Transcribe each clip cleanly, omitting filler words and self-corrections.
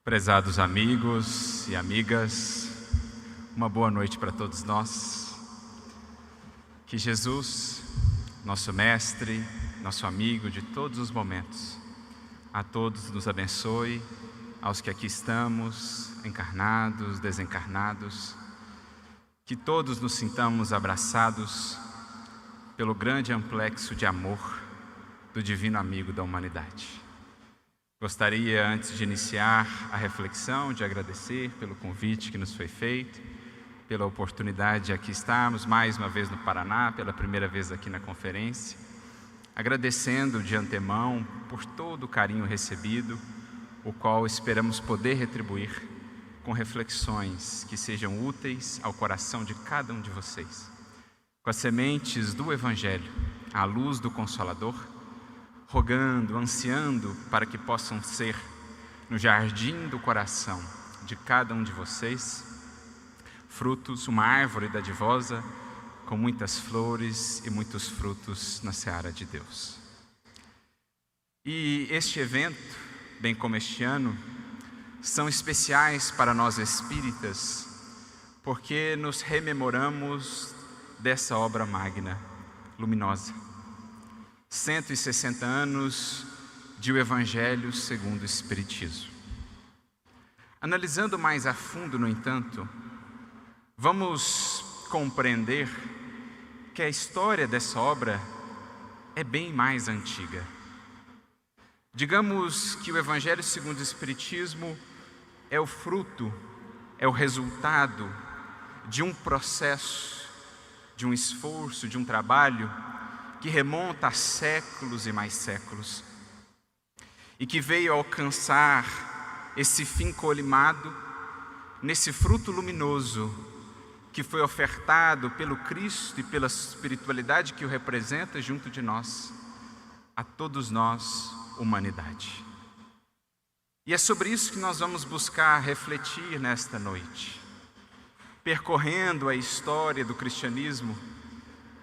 Prezados amigos e amigas, uma boa noite para todos nós. Que Jesus, nosso Mestre, nosso amigo de todos os momentos, a todos nos abençoe, aos que aqui estamos, encarnados, desencarnados, que todos nos sintamos abraçados pelo grande amplexo de amor do Divino Amigo da humanidade. Gostaria, antes de iniciar a reflexão, de agradecer pelo convite que nos foi feito, pela oportunidade de aqui estarmos mais uma vez no Paraná, pela primeira vez aqui na conferência, agradecendo de antemão por todo o carinho recebido, o qual esperamos poder retribuir com reflexões que sejam úteis ao coração de cada um de vocês, com as sementes do Evangelho, à luz do Consolador, rogando, ansiando para que possam ser, no jardim do coração de cada um de vocês, frutos, uma árvore dadivosa, com muitas flores e muitos frutos na seara de Deus. E este evento, bem como este ano, são especiais para nós espíritas, porque nos rememoramos dessa obra magna, luminosa. 160 anos de o Evangelho segundo o Espiritismo. Analisando mais a fundo, no entanto, vamos compreender que a história dessa obra é bem mais antiga. Digamos que o Evangelho segundo o Espiritismo é o fruto, é o resultado de um processo, de um esforço, de um trabalho que remonta a séculos e mais séculos, e que veio alcançar esse fim colimado nesse fruto luminoso que foi ofertado pelo Cristo e pela espiritualidade que o representa junto de nós, a todos nós, humanidade. E é sobre isso que nós vamos buscar refletir nesta noite, percorrendo a história do cristianismo,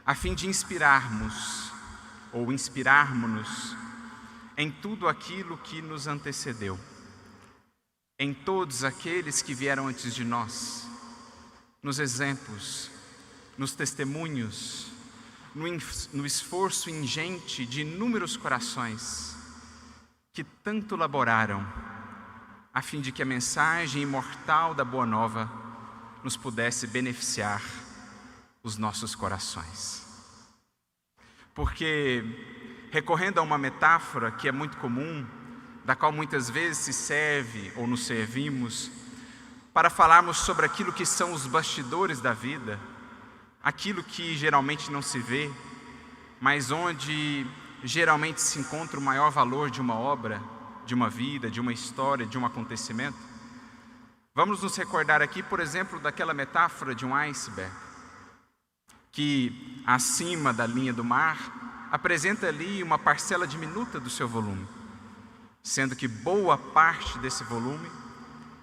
a fim de inspirarmos ou inspirarmos-nos em tudo aquilo que nos antecedeu, em todos aqueles que vieram antes de nós, nos exemplos, nos testemunhos, no esforço ingente de inúmeros corações que tanto laboraram a fim de que a mensagem imortal da Boa Nova nos pudesse beneficiar os nossos corações. Porque, recorrendo a uma metáfora que é muito comum, da qual muitas vezes se serve ou nos servimos, para falarmos sobre aquilo que são os bastidores da vida, aquilo que geralmente não se vê, mas onde geralmente se encontra o maior valor de uma obra, de uma vida, de uma história, de um acontecimento. Vamos nos recordar aqui, por exemplo, daquela metáfora de um iceberg, que acima da linha do mar apresenta ali uma parcela diminuta do seu volume, sendo que boa parte desse volume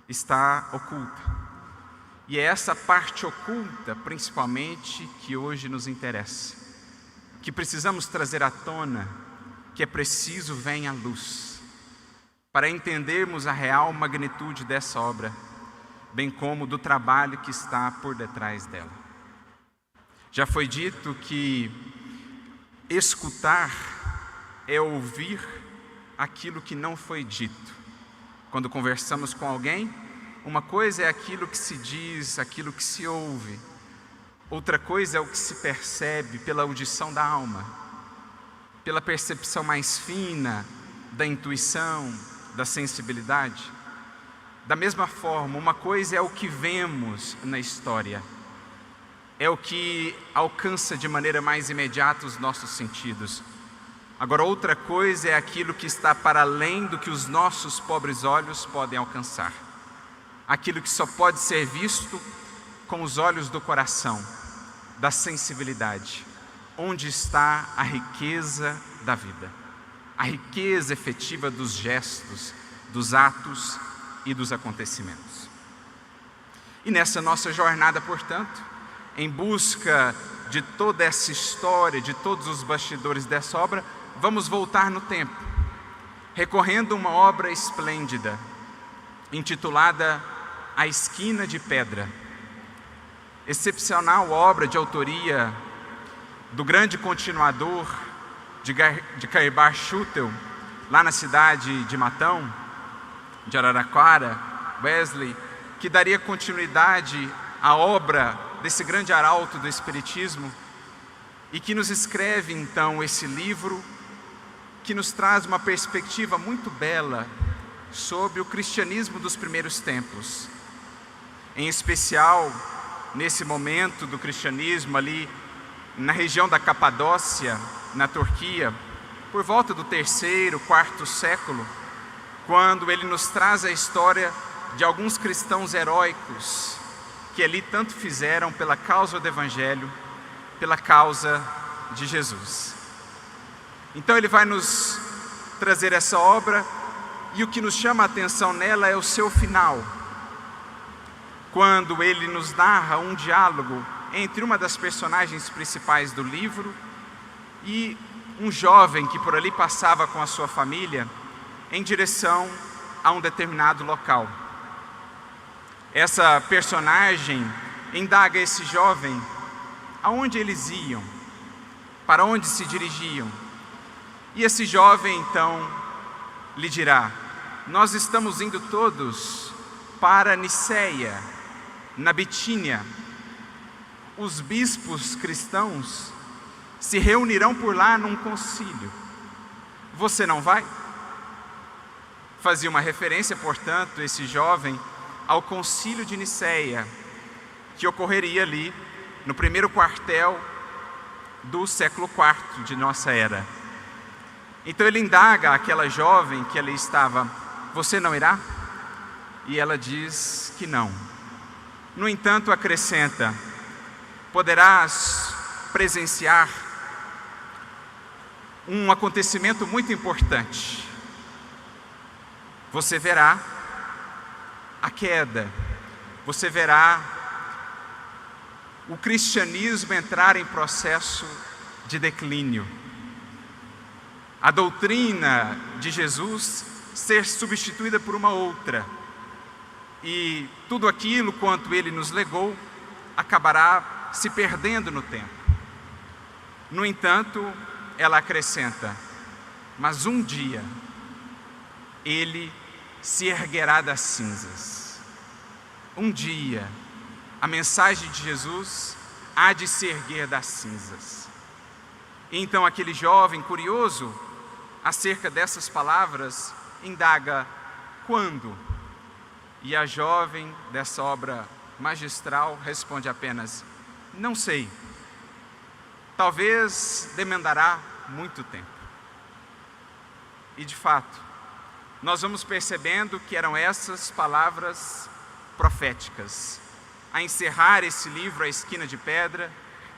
está oculta. E é essa parte oculta, principalmente, que hoje nos interessa, que precisamos trazer à tona, que é preciso venha à luz, para entendermos a real magnitude dessa obra, bem como do trabalho que está por detrás dela. Já foi dito que escutar é ouvir aquilo que não foi dito. Quando conversamos com alguém, uma coisa é aquilo que se diz, aquilo que se ouve. Outra coisa é o que se percebe pela audição da alma, pela percepção mais fina da intuição, da sensibilidade. Da mesma forma, uma coisa é o que vemos na história, é o que alcança de maneira mais imediata os nossos sentidos. Agora, outra coisa é aquilo que está para além do que os nossos pobres olhos podem alcançar. Aquilo que só pode ser visto com os olhos do coração, da sensibilidade, onde está a riqueza da vida, a riqueza efetiva dos gestos, dos atos e dos acontecimentos. E nessa nossa jornada, portanto, em busca de toda essa história, de todos os bastidores dessa obra, vamos voltar no tempo, recorrendo a uma obra esplêndida, intitulada A Esquina de Pedra. Excepcional obra de autoria do grande continuador de Caibar Schutel, lá na cidade de Matão, de Araraquara, Wesley, que daria continuidade à obra desse grande arauto do Espiritismo e que nos escreve então esse livro que nos traz uma perspectiva muito bela sobre o cristianismo dos primeiros tempos. Em especial, nesse momento do cristianismo ali na região da Capadócia, na Turquia, por volta do 3º, 4º século, quando ele nos traz a história de alguns cristãos heróicos que ali tanto fizeram pela causa do Evangelho, pela causa de Jesus. Então ele vai nos trazer essa obra e o que nos chama a atenção nela é o seu final, quando ele nos narra um diálogo entre uma das personagens principais do livro e um jovem que por ali passava com a sua família em direção a um determinado local. Essa personagem indaga esse jovem aonde eles iam, para onde se dirigiam. E esse jovem então lhe dirá: nós estamos indo todos para Niceia, na Bitínia. Os bispos cristãos se reunirão por lá num concílio. Você não vai? Fazia uma referência, portanto, esse jovem ao concílio de Niceia, que ocorreria ali no primeiro quartel do século IV de nossa era. Então ele indaga aquela jovem que ali estava: você não irá? E ela diz que não. No entanto, acrescenta: poderás presenciar um acontecimento muito importante. Você verá a queda, você verá o cristianismo entrar em processo de declínio. A doutrina de Jesus ser substituída por uma outra. E tudo aquilo quanto ele nos legou acabará se perdendo no tempo. No entanto, ela acrescenta: mas um dia ele se erguerá das cinzas. Um dia a mensagem de Jesus há de se erguer das cinzas. E então aquele jovem curioso acerca dessas palavras indaga: quando? E a jovem dessa obra magistral responde apenas: não sei. Talvez demandará muito tempo. E de fato, nós vamos percebendo que eram essas palavras proféticas a encerrar esse livro, A Esquina de Pedra,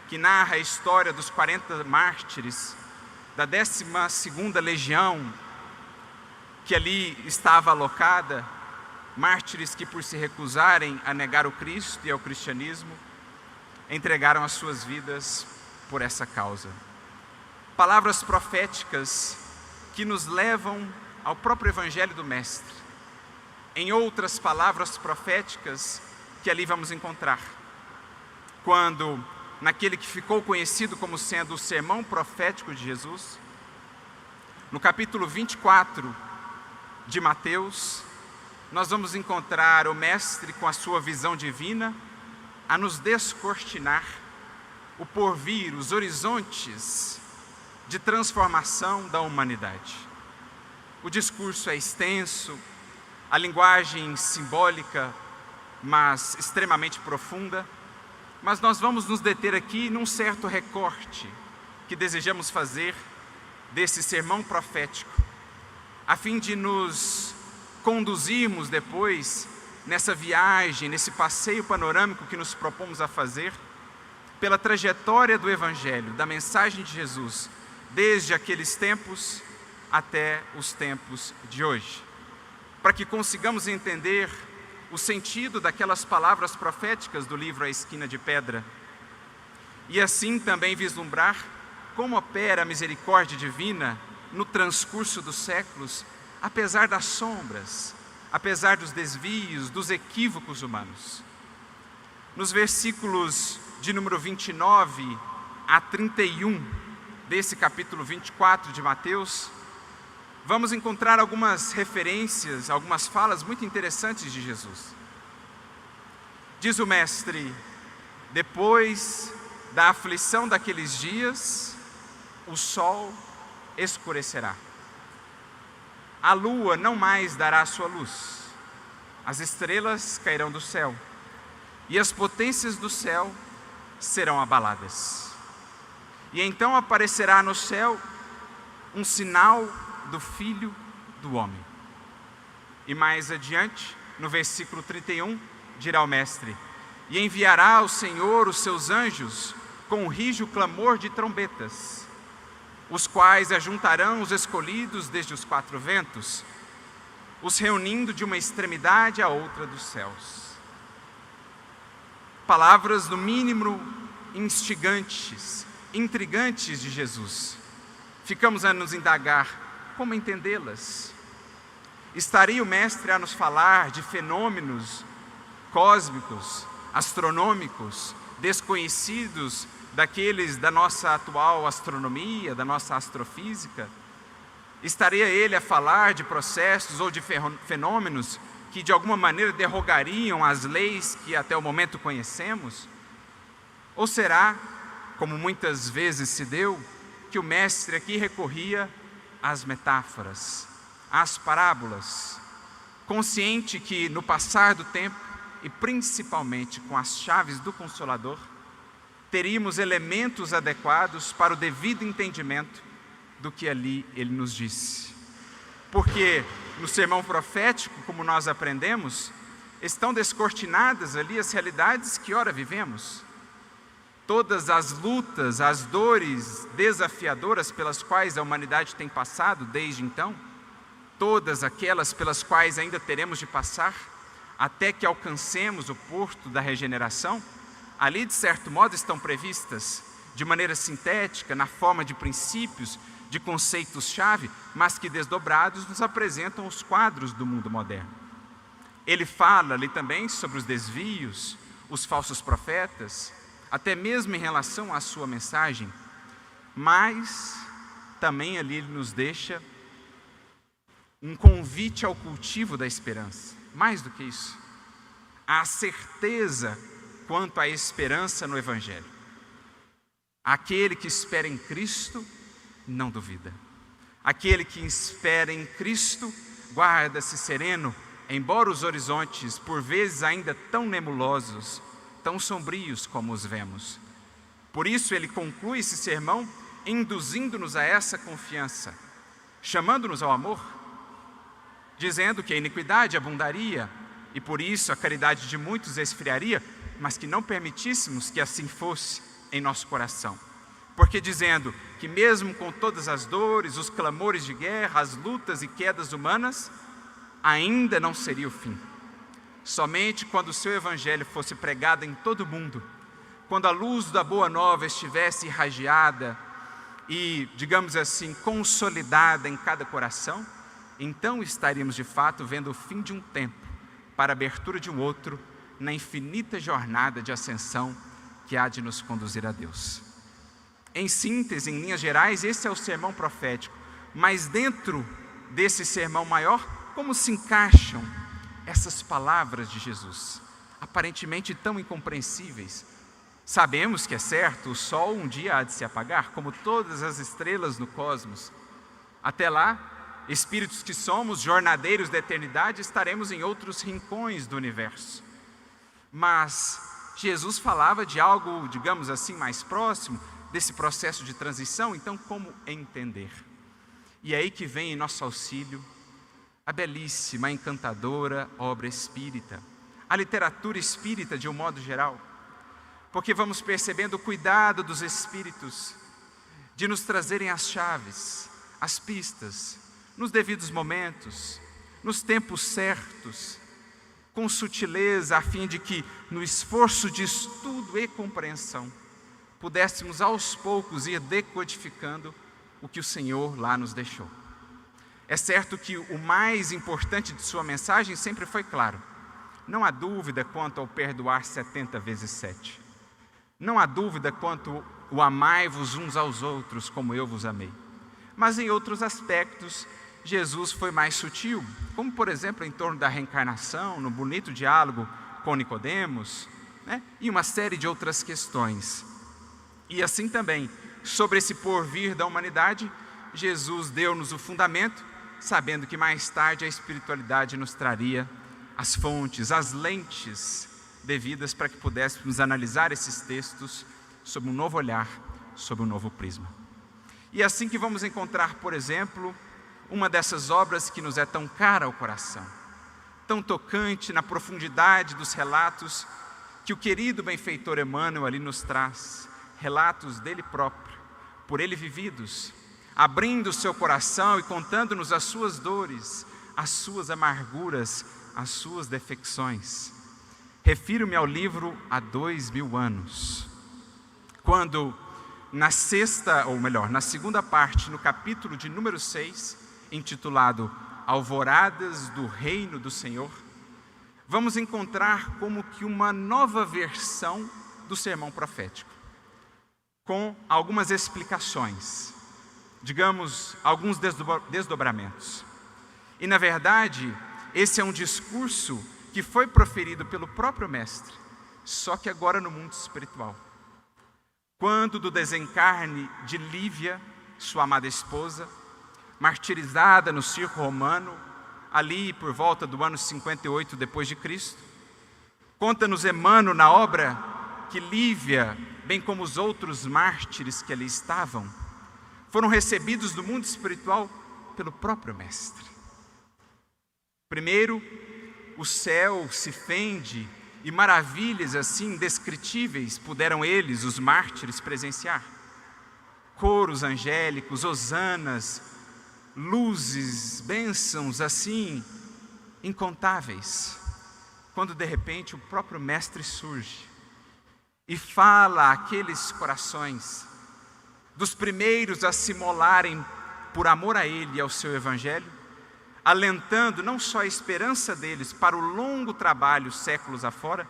que narra a história dos 40 mártires da 12ª Legião, que ali estava alocada, mártires que, por se recusarem a negar o Cristo e ao cristianismo, entregaram as suas vidas por essa causa. Palavras proféticas que nos levam ao próprio Evangelho do Mestre. Em outras palavras proféticas que ali vamos encontrar. Quando, naquele que ficou conhecido como sendo o sermão profético de Jesus, no capítulo 24 de Mateus, nós vamos encontrar o Mestre com a sua visão divina a nos descortinar o porvir, os horizontes de transformação da humanidade. O discurso é extenso, a linguagem simbólica, mas extremamente profunda, mas nós vamos nos deter aqui num certo recorte que desejamos fazer desse sermão profético, a fim de nos conduzirmos depois nessa viagem, nesse passeio panorâmico que nos propomos a fazer, pela trajetória do Evangelho, da mensagem de Jesus, desde aqueles tempos até os tempos de hoje, para que consigamos entender o sentido daquelas palavras proféticas do livro A Esquina de Pedra, e assim também vislumbrar como opera a misericórdia divina no transcurso dos séculos, apesar das sombras, apesar dos desvios, dos equívocos humanos. Nos versículos de número 29 a 31 desse capítulo 24 de Mateus, vamos encontrar algumas referências, algumas falas muito interessantes de Jesus. Diz o Mestre: depois da aflição daqueles dias, o sol escurecerá. A lua não mais dará sua luz. As estrelas cairão do céu, e as potências do céu serão abaladas. E então aparecerá no céu um sinal do Filho do Homem. E mais adiante, no versículo 31, dirá o Mestre: e enviará o Senhor os seus anjos com um rijo clamor de trombetas, os quais ajuntarão os escolhidos desde os quatro ventos, os reunindo de uma extremidade à outra dos céus. Palavras, no mínimo, instigantes, intrigantes de Jesus. Ficamos a nos indagar como entendê-las. Estaria o Mestre a nos falar de fenômenos cósmicos, astronômicos, desconhecidos daqueles da nossa atual astronomia, da nossa astrofísica? Estaria ele a falar de processos ou de fenômenos que de alguma maneira derrogariam as leis que até o momento conhecemos? Ou será, como muitas vezes se deu, que o Mestre aqui recorria às metáforas, às parábolas, consciente que no passar do tempo, e principalmente com as chaves do Consolador, teríamos elementos adequados para o devido entendimento do que ali ele nos disse. Porque no sermão profético, como nós aprendemos, estão descortinadas ali as realidades que ora vivemos. Todas as lutas, as dores desafiadoras pelas quais a humanidade tem passado desde então, todas aquelas pelas quais ainda teremos de passar, até que alcancemos o porto da regeneração, ali de certo modo estão previstas, de maneira sintética, na forma de princípios, de conceitos-chave, mas que desdobrados nos apresentam os quadros do mundo moderno. Ele fala ali também sobre os desvios, os falsos profetas, até mesmo em relação à sua mensagem, mas também ali ele nos deixa um convite ao cultivo da esperança. Mais do que isso, a certeza quanto à esperança no Evangelho. Aquele que espera em Cristo não duvida. Aquele que espera em Cristo guarda-se sereno, embora os horizontes, por vezes ainda tão nebulosos, tão sombrios como os vemos. Por isso ele conclui esse sermão induzindo-nos a essa confiança, chamando-nos ao amor, dizendo que a iniquidade abundaria e por isso a caridade de muitos esfriaria, mas que não permitíssemos que assim fosse em nosso coração. Porque dizendo que mesmo com todas as dores, os clamores de guerra, as lutas e quedas humanas, ainda não seria o fim. Somente quando o seu Evangelho fosse pregado em todo o mundo, quando a luz da Boa Nova estivesse irradiada e, digamos assim, consolidada em cada coração, então estaríamos de fato vendo o fim de um tempo para a abertura de um outro na infinita jornada de ascensão que há de nos conduzir a Deus. Em síntese, em linhas gerais, esse é o sermão profético. Mas dentro desse sermão maior, como se encaixam essas palavras de Jesus, aparentemente tão incompreensíveis? Sabemos que é certo, o sol um dia há de se apagar, como todas as estrelas no cosmos. Até lá, espíritos que somos, jornadeiros da eternidade, estaremos em outros rincões do universo. Mas Jesus falava de algo, digamos assim, mais próximo desse processo de transição. Então, como entender? E é aí que vem em nosso auxílio a belíssima, encantadora obra espírita, a literatura espírita de um modo geral, porque vamos percebendo o cuidado dos espíritos de nos trazerem as chaves, as pistas, nos devidos momentos, nos tempos certos, com sutileza, a fim de que, no esforço de estudo e compreensão, pudéssemos aos poucos ir decodificando o que o Senhor lá nos deixou. É certo que o mais importante de sua mensagem sempre foi claro. Não há dúvida quanto ao perdoar 70 vezes 7. Não há dúvida quanto o amai-vos uns aos outros como eu vos amei. Mas em outros aspectos, Jesus foi mais sutil, como por exemplo em torno da reencarnação, no bonito diálogo com Nicodemos, e uma série de outras questões. E assim também, sobre esse porvir da humanidade, Jesus deu-nos o fundamento, sabendo que mais tarde a espiritualidade nos traria as fontes, as lentes devidas para que pudéssemos analisar esses textos sob um novo olhar, sob um novo prisma. E é assim que vamos encontrar, por exemplo, uma dessas obras que nos é tão cara ao coração, tão tocante na profundidade dos relatos que o querido benfeitor Emmanuel ali nos traz, relatos dele próprio, por ele vividos, abrindo o seu coração e contando-nos as suas dores, as suas amarguras, as suas defecções. Refiro-me ao livro Há 2000 anos, quando na segunda parte, no capítulo de número 6, intitulado Alvoradas do Reino do Senhor, vamos encontrar como que uma nova versão do sermão profético, com algumas explicações, digamos, alguns desdobramentos. E na verdade, esse é um discurso que foi proferido pelo próprio Mestre, só que agora no mundo espiritual. Quando do desencarne de Lívia, sua amada esposa, martirizada no circo romano, ali por volta do ano 58 depois de Cristo, conta-nos Emmanuel na obra que Lívia, bem como os outros mártires que ali estavam, foram recebidos do mundo espiritual pelo próprio Mestre. Primeiro, o céu se fende e maravilhas assim indescritíveis puderam eles, os mártires, presenciar. Coros angélicos, hosanas, luzes, bênçãos assim incontáveis. Quando de repente o próprio Mestre surge e fala àqueles corações, dos primeiros a se molarem por amor a Ele e ao seu Evangelho, alentando não só a esperança deles para o longo trabalho séculos afora,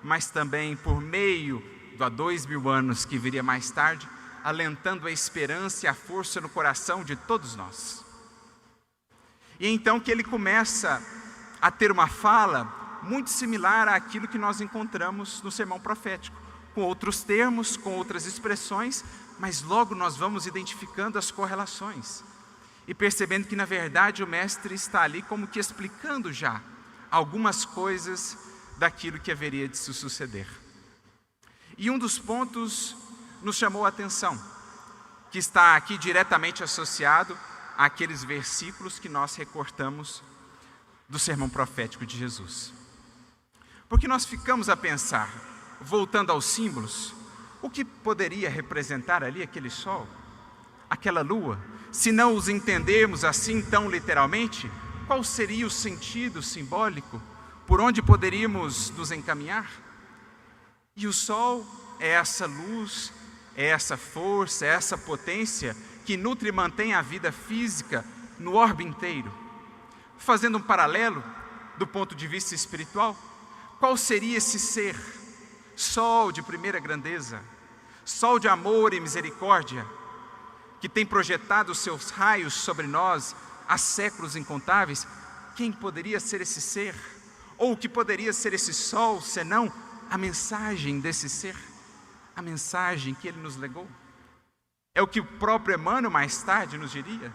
mas também por meio do há 2000 anos que viria mais tarde, alentando a esperança e a força no coração de todos nós. E então que ele começa a ter uma fala muito similar àquilo que nós encontramos no sermão profético, com outros termos, com outras expressões, mas logo nós vamos identificando as correlações e percebendo que na verdade o Mestre está ali como que explicando já algumas coisas daquilo que haveria de se suceder. E um dos pontos nos chamou a atenção, que está aqui diretamente associado àqueles versículos que nós recortamos do sermão profético de Jesus. Porque nós ficamos a pensar, voltando aos símbolos, o que poderia representar ali aquele sol, aquela lua? Se não os entendermos assim tão literalmente, qual seria o sentido simbólico? Por onde poderíamos nos encaminhar? E o sol é essa luz, é essa força, é essa potência que nutre e mantém a vida física no orbe inteiro. Fazendo um paralelo do ponto de vista espiritual, qual seria esse ser? Sol de primeira grandeza, sol de amor e misericórdia, que tem projetado os seus raios sobre nós há séculos incontáveis. Quem poderia ser esse ser? Ou o que poderia ser esse sol, senão a mensagem desse ser? A mensagem que ele nos legou. É o que o próprio Emmanuel mais tarde nos diria.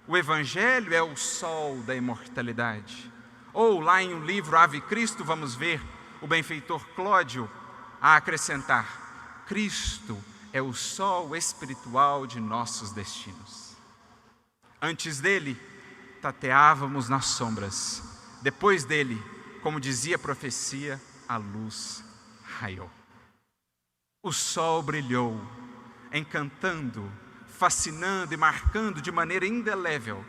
O Evangelho é o sol da imortalidade. Ou lá em um livro Ave Cristo, vamos ver o benfeitor Cláudio a acrescentar: Cristo é o sol espiritual de nossos destinos. Antes dele, tateávamos nas sombras. Depois dele, como dizia a profecia, a luz raiou. O sol brilhou, encantando, fascinando e marcando de maneira indelével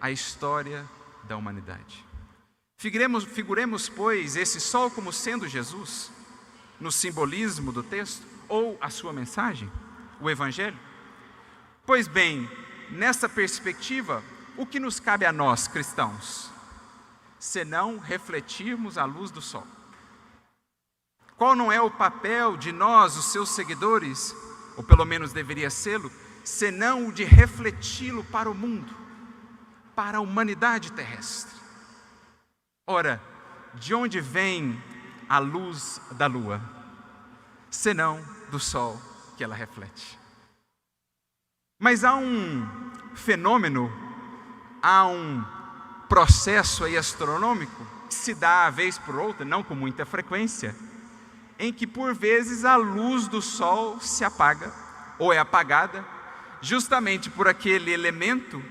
a história da humanidade. Figuremos, pois, esse sol como sendo Jesus, no simbolismo do texto, ou a sua mensagem, o Evangelho? Pois bem, nessa perspectiva, o que nos cabe a nós, cristãos, senão refletirmos a luz do sol? Qual não é o papel de nós, os seus seguidores, ou pelo menos deveria sê-lo, senão o de refleti-lo para o mundo, para a humanidade terrestre? Ora, de onde vem a luz da lua, senão do sol que ela reflete? Mas há um fenômeno, há um processo aí astronômico que se dá vez por outra, não com muita frequência, em que por vezes a luz do sol se apaga ou é apagada justamente por aquele elemento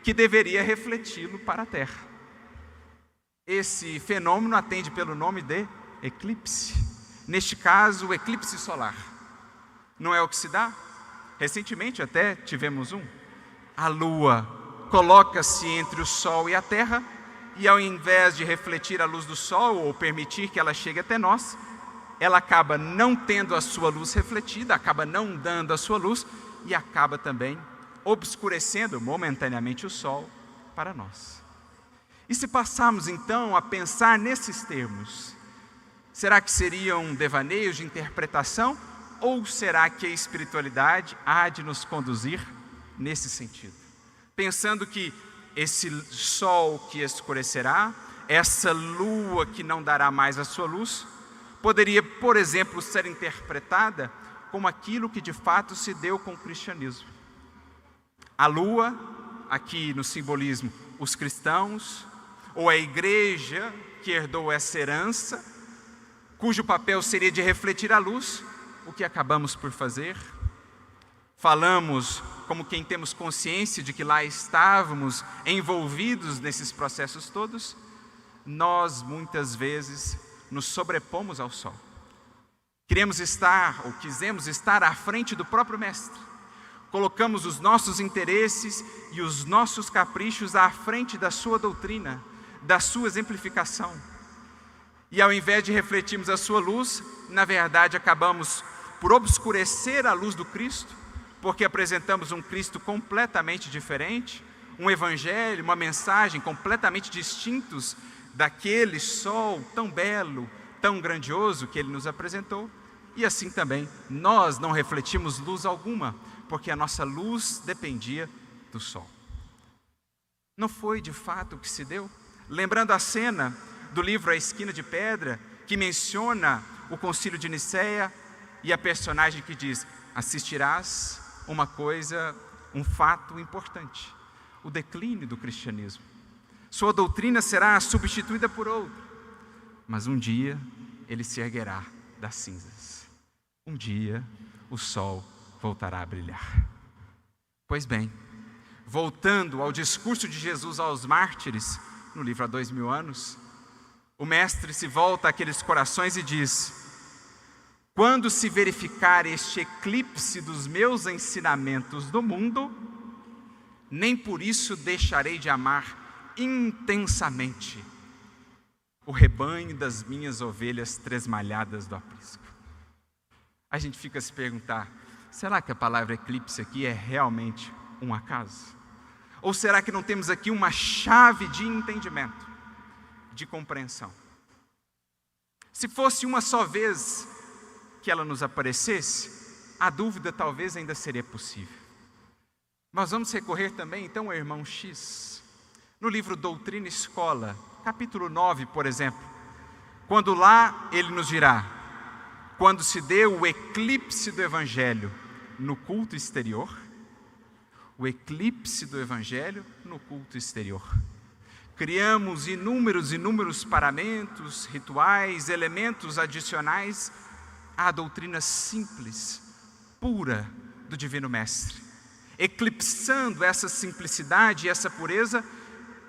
que deveria refleti-lo para a Terra. Esse fenômeno atende pelo nome de eclipse. Neste caso, o eclipse solar. Não é o que se dá? Recentemente até tivemos um. A lua coloca-se entre o sol e a terra, e ao invés de refletir a luz do sol ou permitir que ela chegue até nós, ela acaba não tendo a sua luz refletida, acaba não dando a sua luz e acaba também obscurecendo momentaneamente o sol para nós. E se passarmos então a pensar nesses termos, será que seriam devaneios de interpretação ou será que a espiritualidade há de nos conduzir nesse sentido? Pensando que esse sol que escurecerá, essa lua que não dará mais a sua luz, poderia, por exemplo, ser interpretada como aquilo que de fato se deu com o cristianismo. A lua, aqui no simbolismo, os cristãos, ou a igreja que herdou essa herança, cujo papel seria de refletir a luz, o que acabamos por fazer. Falamos como quem temos consciência de que lá estávamos envolvidos nesses processos todos. Nós muitas vezes nos sobrepomos ao sol. Queremos estar, ou quisemos estar à frente do próprio Mestre. Colocamos os nossos interesses e os nossos caprichos à frente da sua doutrina, da sua exemplificação. E ao invés de refletirmos a sua luz, na verdade acabamos por obscurecer a luz do Cristo, porque apresentamos um Cristo completamente diferente, um evangelho, uma mensagem completamente distintos daquele sol tão belo, tão grandioso que Ele nos apresentou. E assim também nós não refletimos luz alguma, porque a nossa luz dependia do sol. Não foi de fato o que se deu? Lembrando a cena do livro A Esquina de Pedra, que menciona o concílio de Nicéia e a personagem que diz: assistirás uma coisa, um fato importante, o declínio do cristianismo. Sua doutrina será substituída por outra, mas um dia ele se erguerá das cinzas. Um dia o sol voltará a brilhar. Pois bem, voltando ao discurso de Jesus aos mártires, no livro Há 2000 anos, o Mestre se volta àqueles corações e diz: quando se verificar este eclipse dos meus ensinamentos do mundo, nem por isso deixarei de amar intensamente o rebanho das minhas ovelhas tresmalhadas do aprisco. A gente fica a se perguntar, será que a palavra eclipse aqui é realmente um acaso? Ou será que não temos aqui uma chave de entendimento, de compreensão? Se fosse uma só vez que ela nos aparecesse, a dúvida talvez ainda seria possível. Nós vamos recorrer também então ao irmão X. No livro Doutrina e Escola, capítulo 9, por exemplo, quando lá ele nos dirá: quando se deu o eclipse do Evangelho no culto exterior, o eclipse do Evangelho no culto exterior. Criamos inúmeros paramentos, rituais, elementos adicionais à doutrina simples, pura do Divino Mestre, eclipsando essa simplicidade e essa pureza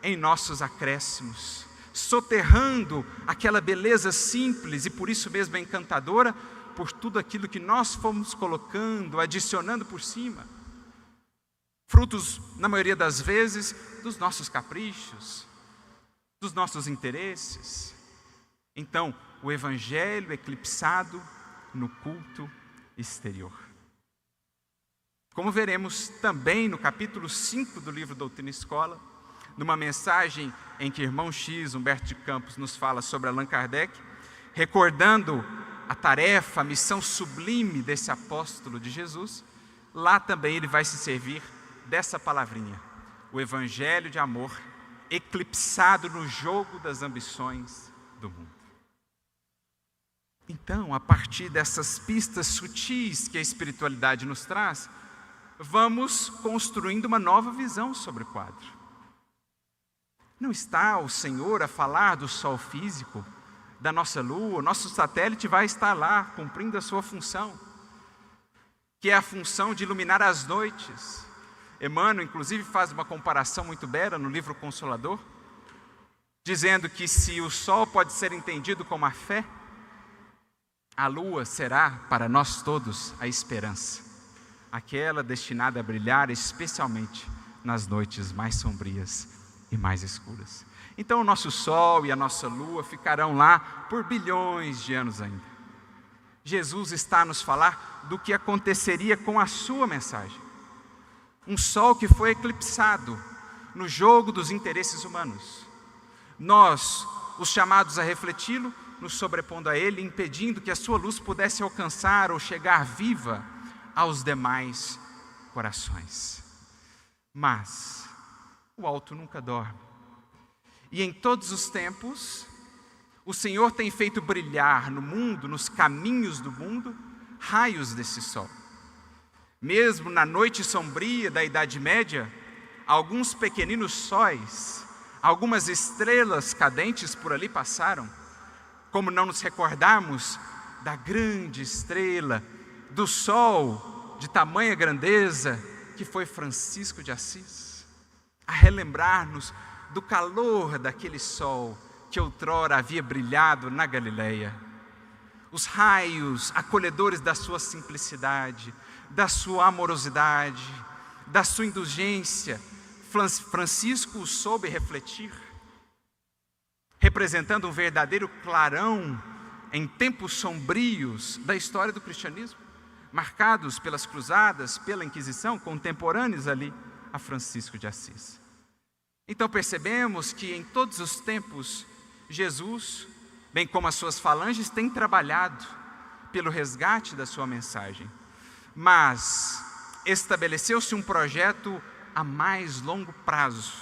em nossos acréscimos, soterrando aquela beleza simples e por isso mesmo encantadora, por tudo aquilo que nós fomos colocando, adicionando por cima, frutos, na maioria das vezes, dos nossos caprichos, dos nossos interesses. Então, o Evangelho eclipsado no culto exterior. Como veremos também no capítulo 5 do livro Doutrina e Escola, numa mensagem em que irmão X, Humberto de Campos, nos fala sobre Allan Kardec, recordando a tarefa, a missão sublime desse apóstolo de Jesus, lá também ele vai se servir dessa palavrinha, o evangelho de amor eclipsado no jogo das ambições do mundo. Então, a partir dessas pistas sutis que a espiritualidade nos traz, vamos construindo uma nova visão sobre o quadro. Não está o Senhor a falar do sol físico, da nossa lua, o nosso satélite vai estar lá cumprindo a sua função, que é a função de iluminar as noites. Emmanuel, inclusive, faz uma comparação muito bela no livro Consolador, dizendo que se o sol pode ser entendido como a fé, a lua será para nós todos a esperança, aquela destinada a brilhar especialmente nas noites mais sombrias e mais escuras. Então o nosso sol e a nossa lua ficarão lá por bilhões de anos ainda. Jesus está a nos falar do que aconteceria com a sua mensagem. Um sol que foi eclipsado no jogo dos interesses humanos. Nós, os chamados a refleti-lo, nos sobrepondo a ele, impedindo que a sua luz pudesse alcançar ou chegar viva aos demais corações. Mas o alto nunca dorme. E em todos os tempos, o Senhor tem feito brilhar no mundo, nos caminhos do mundo, raios desse sol. Mesmo na noite sombria da Idade Média, alguns pequeninos sóis, algumas estrelas cadentes por ali passaram. Como não nos recordarmos da grande estrela, do sol de tamanha grandeza, que foi Francisco de Assis, a relembrar-nos do calor daquele sol que outrora havia brilhado na Galileia. Os raios acolhedores da sua simplicidade, da sua amorosidade, da sua indulgência, Francisco soube refletir, representando um verdadeiro clarão em tempos sombrios da história do cristianismo, marcados pelas cruzadas, pela Inquisição, contemporâneos ali a Francisco de Assis. Então percebemos que em todos os tempos, Jesus, bem como as suas falanges, tem trabalhado pelo resgate da sua mensagem. Mas estabeleceu-se um projeto a mais longo prazo,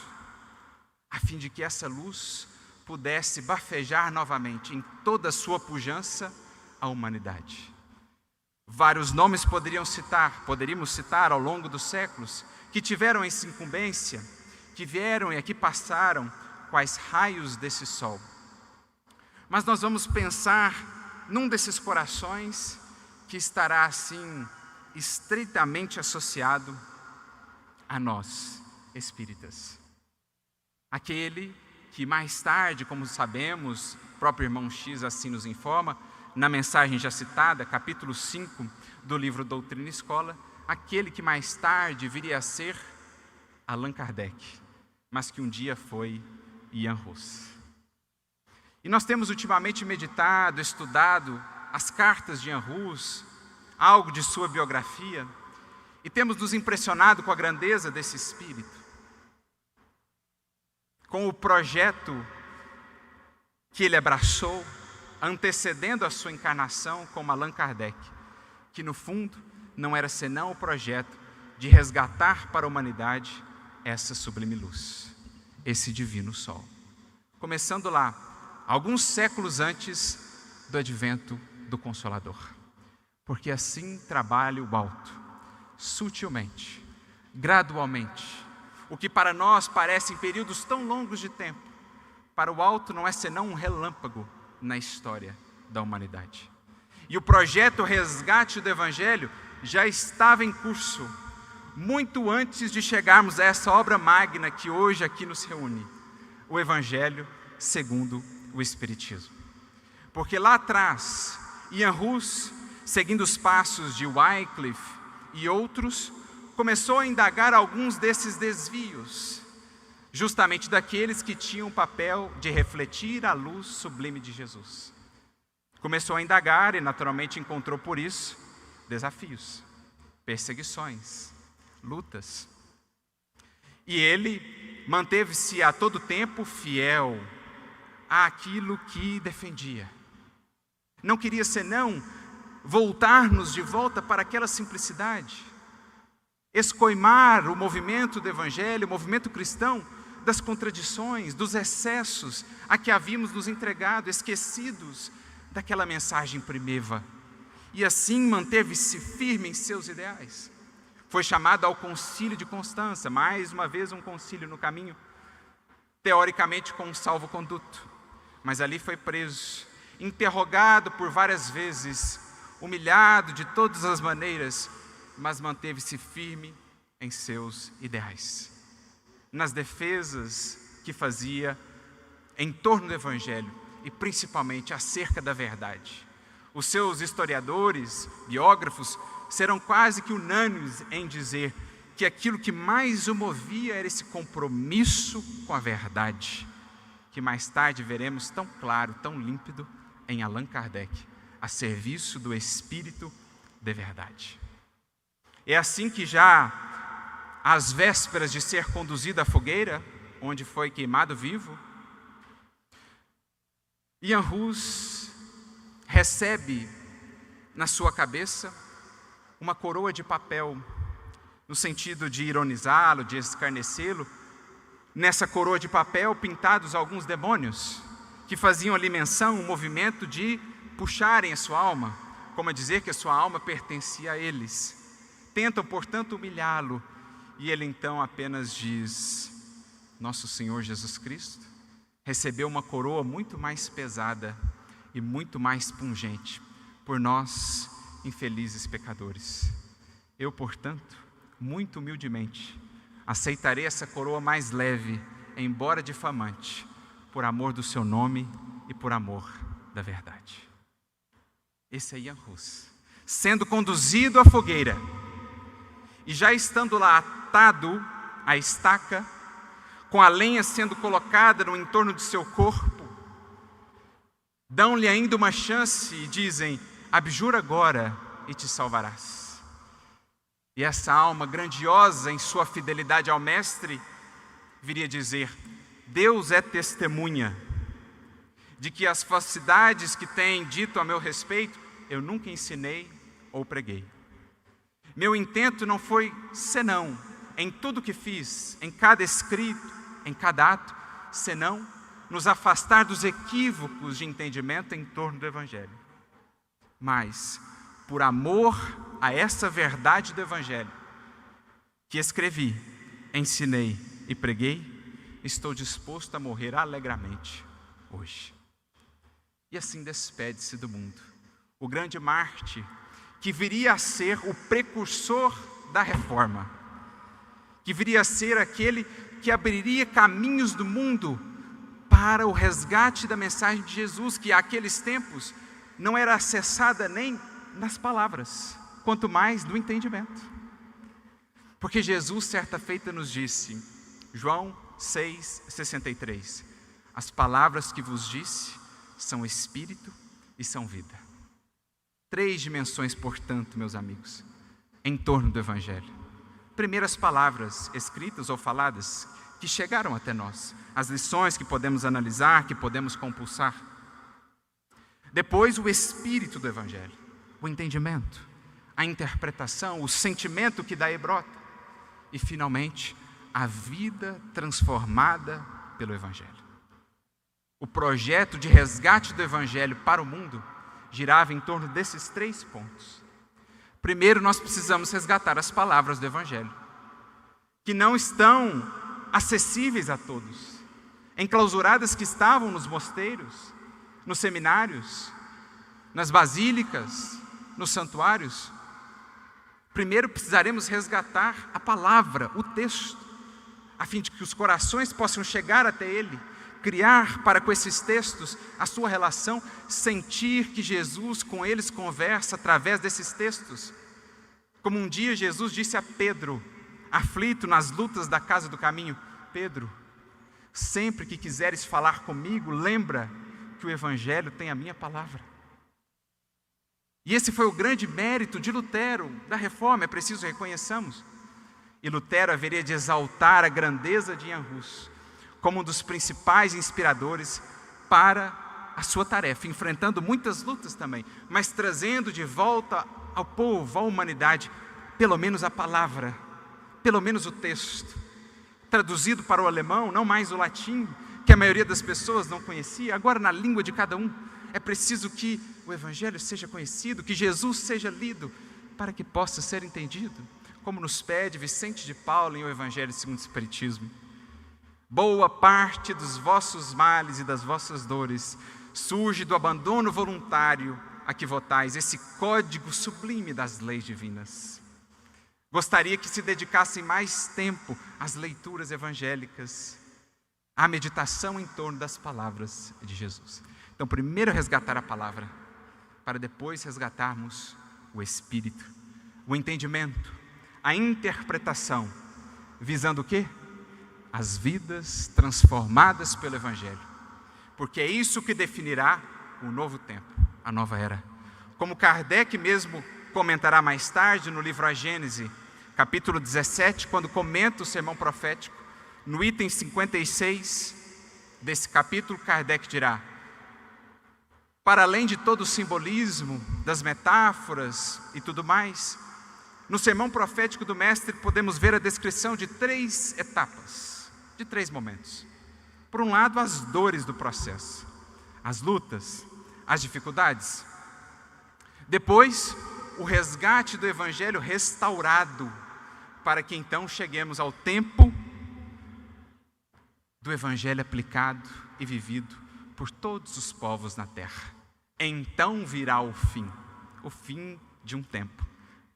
a fim de que essa luz pudesse bafejar novamente em toda a sua pujança a humanidade. Vários nomes poderíamos citar ao longo dos séculos, que tiveram essa incumbência, que vieram e aqui passaram quais raios desse sol. Mas nós vamos pensar num desses corações que estará assim estreitamente associado a nós, espíritas. Aquele que mais tarde, como sabemos, o próprio irmão X assim nos informa, na mensagem já citada, capítulo 5 do livro Doutrina e Escola, aquele que mais tarde viria a ser Allan Kardec, mas que um dia foi Ian Hus. E nós temos ultimamente meditado, estudado as cartas de Ian Hus, algo de sua biografia, e temos nos impressionado com a grandeza desse espírito, com o projeto que ele abraçou, antecedendo a sua encarnação como Allan Kardec, que no fundo não era senão o projeto de resgatar para a humanidade essa sublime luz, esse divino sol. Começando lá, alguns séculos antes do advento do Consolador. Porque assim trabalha o alto, sutilmente, gradualmente. O que para nós parecem períodos tão longos de tempo, para o alto não é senão um relâmpago na história da humanidade. E o projeto Resgate do Evangelho já estava em curso, muito antes de chegarmos a essa obra magna que hoje aqui nos reúne, o Evangelho segundo o Espiritismo. Porque lá atrás, Ian Hus, seguindo os passos de Wycliffe e outros, começou a indagar alguns desses desvios, justamente daqueles que tinham o papel de refletir a luz sublime de Jesus. Começou a indagar e naturalmente encontrou por isso desafios, perseguições, lutas. E ele, manteve-se a todo tempo fiel àquilo que defendia. Não queria senão voltar-nos de volta para aquela simplicidade, escoimar o movimento do Evangelho, o movimento cristão, das contradições, dos excessos a que havíamos nos entregado, esquecidos daquela mensagem primeva. E assim manteve-se firme em seus ideais. Foi chamado ao concílio de Constança, mais uma vez um concílio no caminho, teoricamente com um salvo-conduto. Mas ali foi preso, interrogado por várias vezes, humilhado de todas as maneiras, mas manteve-se firme em seus ideais, nas defesas que fazia em torno do Evangelho e principalmente acerca da verdade. Os seus historiadores, biógrafos, serão quase que unânimes em dizer que aquilo que mais o movia era esse compromisso com a verdade, que mais tarde veremos tão claro, tão límpido em Allan Kardec, a serviço do Espírito de verdade. É assim que já às vésperas de ser conduzido à fogueira, onde foi queimado vivo, Ian Hus recebe na sua cabeça uma coroa de papel, no sentido de ironizá-lo, de escarnecê-lo. Nessa coroa de papel pintados alguns demônios, que faziam ali menção, um movimento de puxarem a sua alma, como a dizer que a sua alma pertencia a eles. Tentam, portanto, humilhá-lo, e ele então apenas diz: nosso Senhor Jesus Cristo recebeu uma coroa muito mais pesada e muito mais pungente por nós, infelizes pecadores. Eu, portanto, muito humildemente, aceitarei essa coroa mais leve, embora difamante, por amor do seu nome e por amor da verdade. Esse é Ian Hus, sendo conduzido à fogueira, e já estando lá atado à estaca, com a lenha sendo colocada no entorno de seu corpo, dão-lhe ainda uma chance e dizem: abjura agora e te salvarás. E essa alma grandiosa em sua fidelidade ao Mestre viria dizer: Deus é testemunha de que as falsidades que têm dito a meu respeito, eu nunca ensinei ou preguei. Meu intento não foi senão, em tudo que fiz, em cada escrito, em cada ato, senão nos afastar dos equívocos de entendimento em torno do Evangelho. Mas, por amor a essa verdade do Evangelho, que escrevi, ensinei e preguei, estou disposto a morrer alegremente hoje. E assim despede-se do mundo o grande mártir, que viria a ser o precursor da reforma, que viria a ser aquele que abriria caminhos do mundo para o resgate da mensagem de Jesus, que àqueles tempos não era acessada nem nas palavras, quanto mais no entendimento. Porque Jesus, certa feita, nos disse, João 6,63, as palavras que vos disse são espírito e são vida. 3 dimensões, portanto, meus amigos, em torno do Evangelho. Primeiro, as palavras escritas ou faladas que chegaram até nós, as lições que podemos analisar, que podemos compulsar. Depois, o espírito do Evangelho, o entendimento, a interpretação, o sentimento que daí brota. E, finalmente, a vida transformada pelo Evangelho. O projeto de resgate do Evangelho para o mundo girava em torno desses 3 pontos. Primeiro, nós precisamos resgatar as palavras do Evangelho, que não estão acessíveis a todos, enclausuradas que estavam nos mosteiros, nos seminários, nas basílicas, nos santuários. Primeiro precisaremos resgatar a palavra, o texto, a fim de que os corações possam chegar até ele, criar para com esses textos a sua relação, sentir que Jesus com eles conversa através desses textos. Como um dia Jesus disse a Pedro, aflito nas lutas da casa do caminho: Pedro, sempre que quiseres falar comigo, lembra que o Evangelho tem a minha palavra. E esse foi o grande mérito de Lutero, da Reforma, é preciso reconheçamos. E Lutero haveria de exaltar a grandeza de Jan Hus como um dos principais inspiradores para a sua tarefa, enfrentando muitas lutas também, mas trazendo de volta ao povo, à humanidade, pelo menos a palavra, pelo menos o texto, traduzido para o alemão, não mais o latim, que a maioria das pessoas não conhecia, agora na língua de cada um. É preciso que o Evangelho seja conhecido, que Jesus seja lido, para que possa ser entendido, como nos pede Vicente de Paulo em O Evangelho segundo o Espiritismo. Boa parte dos vossos males e das vossas dores surge do abandono voluntário a que votais, esse código sublime das leis divinas. Gostaria que se dedicassem mais tempo às leituras evangélicas, à meditação em torno das palavras de Jesus. Então, primeiro resgatar a palavra, para depois resgatarmos o Espírito, o entendimento, a interpretação, visando o quê? As vidas transformadas pelo Evangelho, porque é isso que definirá o novo tempo, a nova era. Como Kardec mesmo comentará mais tarde no livro A Gênese, capítulo 17, quando comenta o sermão profético, no item 56 desse capítulo, Kardec dirá: para além de todo o simbolismo, das metáforas e tudo mais, no sermão profético do Mestre podemos ver a descrição de 3 etapas, de 3 momentos. Por um lado, as dores do processo, as lutas, as dificuldades. Depois, o resgate do Evangelho restaurado, para que então cheguemos ao tempo do Evangelho aplicado e vivido por todos os povos na terra. Então virá o fim de um tempo,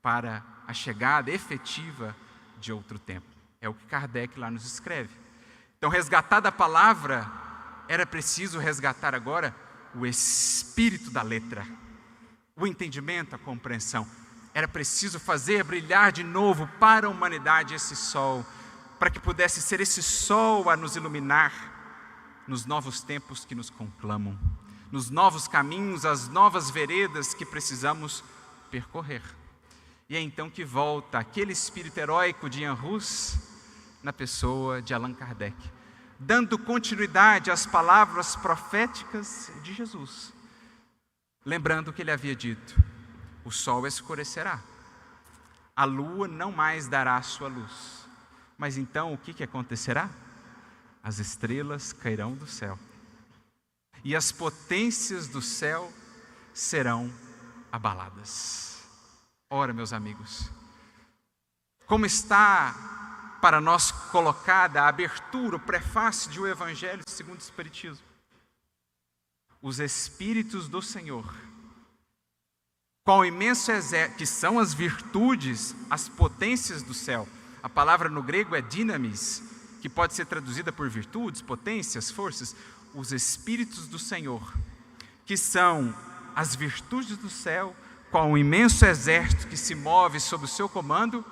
para a chegada efetiva de outro tempo. É o que Kardec lá nos escreve. Então, resgatada a palavra, era preciso resgatar agora o espírito da letra, o entendimento, a compreensão. Era preciso fazer brilhar de novo para a humanidade esse sol, para que pudesse ser esse sol a nos iluminar nos novos tempos que nos conclamam, nos novos caminhos, as novas veredas que precisamos percorrer. E é então que volta aquele espírito heróico de Jan Hus na pessoa de Allan Kardec, dando continuidade às palavras proféticas de Jesus, lembrando o que ele havia dito: o sol escurecerá, a lua não mais dará a sua luz. Mas então o que acontecerá? As estrelas cairão do céu, e as potências do céu serão abaladas. Ora, meus amigos, como está para nós colocada a abertura, o prefácio de O Evangelho segundo o Espiritismo? Os Espíritos do Senhor, qual imenso exército, que são as virtudes, as potências do céu. A palavra no grego é dynamis, que pode ser traduzida por virtudes, potências, forças. Os Espíritos do Senhor, que são as virtudes do céu, qual um imenso exército que se move sob o seu comando,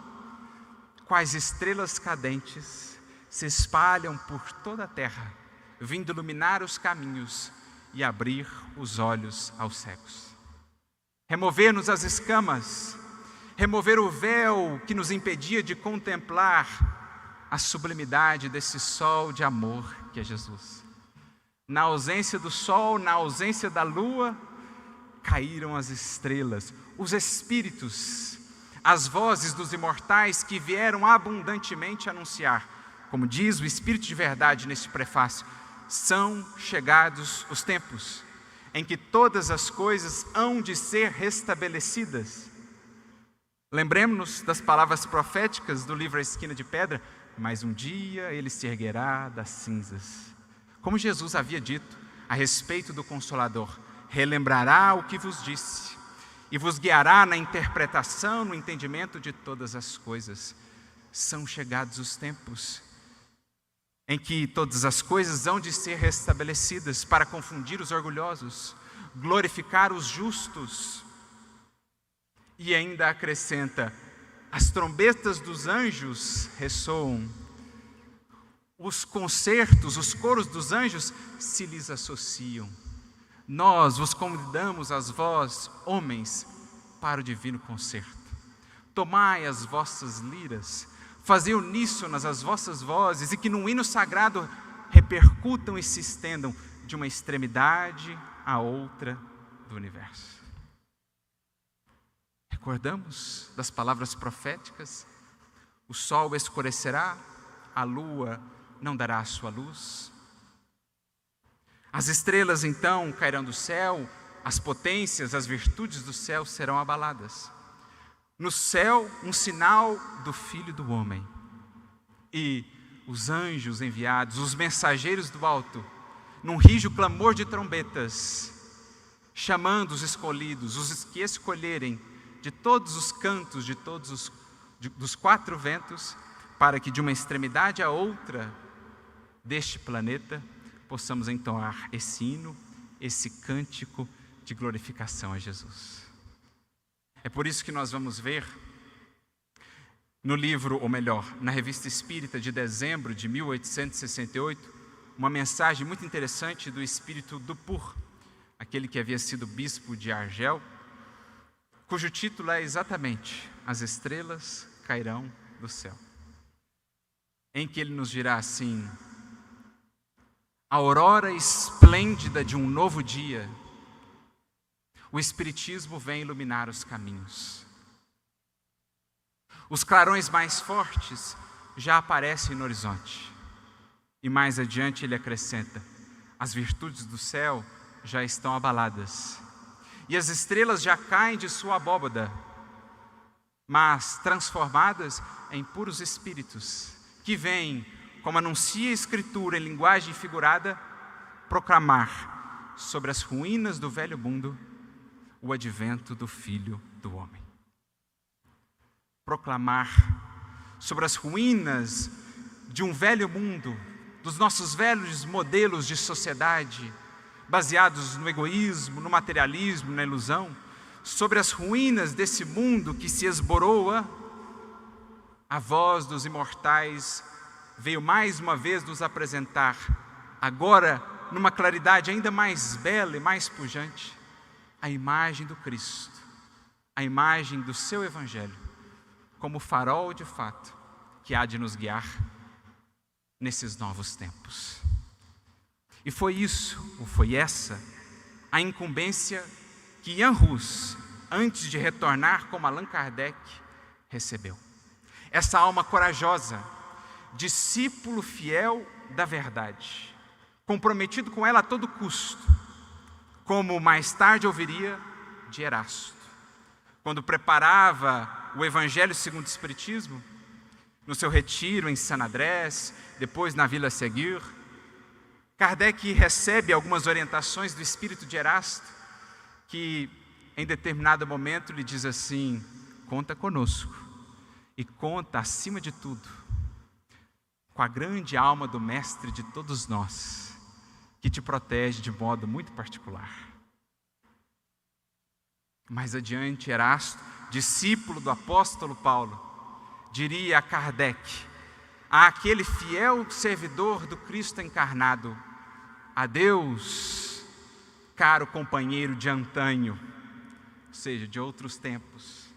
quais estrelas cadentes se espalham por toda a terra, vindo iluminar os caminhos e abrir os olhos aos cegos. Remover-nos as escamas, remover o véu que nos impedia de contemplar a sublimidade desse sol de amor que é Jesus. Na ausência do sol, na ausência da lua, caíram as estrelas, os espíritos, as vozes dos imortais que vieram abundantemente anunciar, como diz o Espírito de Verdade neste prefácio: são chegados os tempos em que todas as coisas hão de ser restabelecidas. Lembremos-nos das palavras proféticas do livro A Esquina de Pedra: mas um dia ele se erguerá das cinzas. Como Jesus havia dito a respeito do Consolador: relembrará o que vos disse e vos guiará na interpretação, no entendimento de todas as coisas. São chegados os tempos em que todas as coisas hão de ser restabelecidas, para confundir os orgulhosos, glorificar os justos. E ainda acrescenta: as trombetas dos anjos ressoam, os concertos, os coros dos anjos se lhes associam. Nós vos convidamos, as vós, homens, para o divino concerto. Tomai as vossas liras, Fazei uníssonas as vossas vozes e que num hino sagrado repercutam e se estendam de uma extremidade à outra do universo. Recordamos das palavras proféticas? O sol escurecerá, a lua não dará a sua luz. As estrelas então cairão do céu, as potências, as virtudes do céu serão abaladas. No céu, um sinal do Filho do Homem. E os anjos enviados, os mensageiros do alto, num rígido clamor de trombetas, chamando os escolhidos, os que escolherem de todos os cantos, dos 4 ventos, para que de uma extremidade à outra deste planeta possamos entoar esse hino, esse cântico de glorificação a Jesus. É por isso que nós vamos ver no livro, ou melhor, na Revista Espírita de dezembro de 1868, uma mensagem muito interessante do espírito Dufour, aquele que havia sido bispo de Argel, cujo título é exatamente As Estrelas Cairão do Céu, em que ele nos dirá assim: a aurora esplêndida de um novo dia, o Espiritismo vem iluminar os caminhos. Os clarões mais fortes já aparecem no horizonte. E mais adiante ele acrescenta: as virtudes do céu já estão abaladas. E as estrelas já caem de sua abóbada, mas transformadas em puros espíritos, que vêm, como anuncia a Escritura em linguagem figurada, proclamar sobre as ruínas do velho mundo o advento do Filho do Homem. Proclamar sobre as ruínas de um velho mundo, dos nossos velhos modelos de sociedade, baseados no egoísmo, no materialismo, na ilusão, sobre as ruínas desse mundo que se esboroa, a voz dos imortais veio mais uma vez nos apresentar, agora numa claridade ainda mais bela e mais pujante, a imagem do Cristo, a imagem do seu Evangelho, como farol de fato que há de nos guiar nesses novos tempos. E foi isso, ou foi essa, a incumbência que Jan Hus, antes de retornar como Allan Kardec, recebeu. Essa alma corajosa, discípulo fiel da verdade, comprometido com ela a todo custo, como mais tarde ouviria de Erasto, quando preparava o Evangelho segundo o Espiritismo, no seu retiro em Saint Andrés, depois na Vila Seguir, Kardec recebe algumas orientações do espírito de Erasto, que em determinado momento lhe diz assim: conta conosco, e conta acima de tudo com a grande alma do Mestre de todos nós, que te protege de modo muito particular. Mais adiante, Erasto, discípulo do apóstolo Paulo, diria a Kardec, àquele fiel servidor do Cristo encarnado: adeus, caro companheiro de antanho, ou seja, de outros tempos,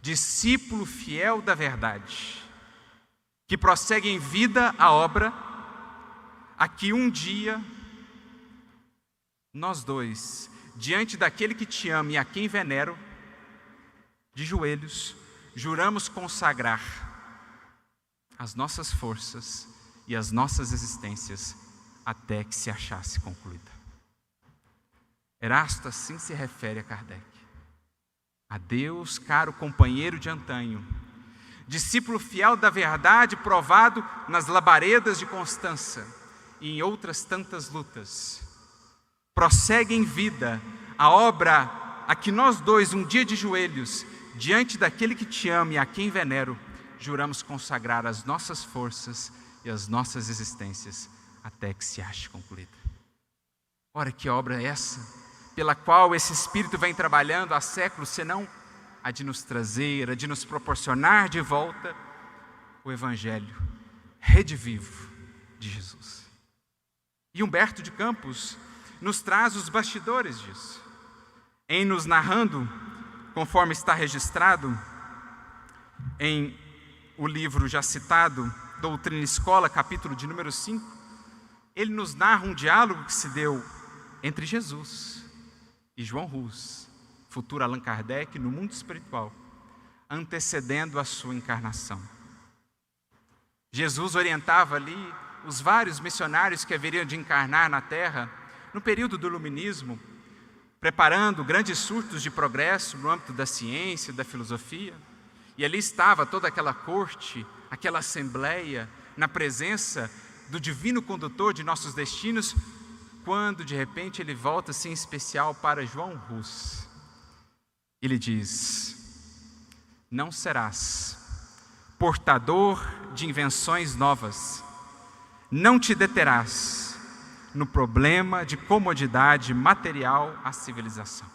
discípulo fiel da verdade, que prossegue em vida a obra, a que um dia nós dois, diante daquele que te ama e a quem venero, de joelhos, juramos consagrar as nossas forças e as nossas existências até que se achasse concluída. Erasto assim se refere a Kardec. Adeus, caro companheiro de antanho, discípulo fiel da verdade, provado nas labaredas de Constança e em outras tantas lutas. Prossegue em vida a obra a que nós dois, um dia de joelhos, diante daquele que te ama e a quem venero, juramos consagrar as nossas forças e as nossas existências até que se ache concluída. Ora, que obra é essa, pela qual esse Espírito vem trabalhando há séculos, senão a de nos trazer, a de nos proporcionar de volta o Evangelho redivivo de Jesus. E Humberto de Campos nos traz os bastidores disso, em nos narrando, conforme está registrado em o livro já citado, Doutrina e Escola, capítulo de número 5, ele nos narra um diálogo que se deu entre Jesus e João Hus, futuro Allan Kardec, no mundo espiritual, antecedendo a sua encarnação. Jesus orientava ali os vários missionários que haveriam de encarnar na Terra no período do Iluminismo, preparando grandes surtos de progresso no âmbito da ciência, da filosofia. E ali estava toda aquela corte, aquela assembleia, na presença do divino condutor de nossos destinos, quando de repente ele volta-se em especial para João Hus. Ele diz: não serás portador de invenções novas, não te deterás no problema de comodidade material à civilização,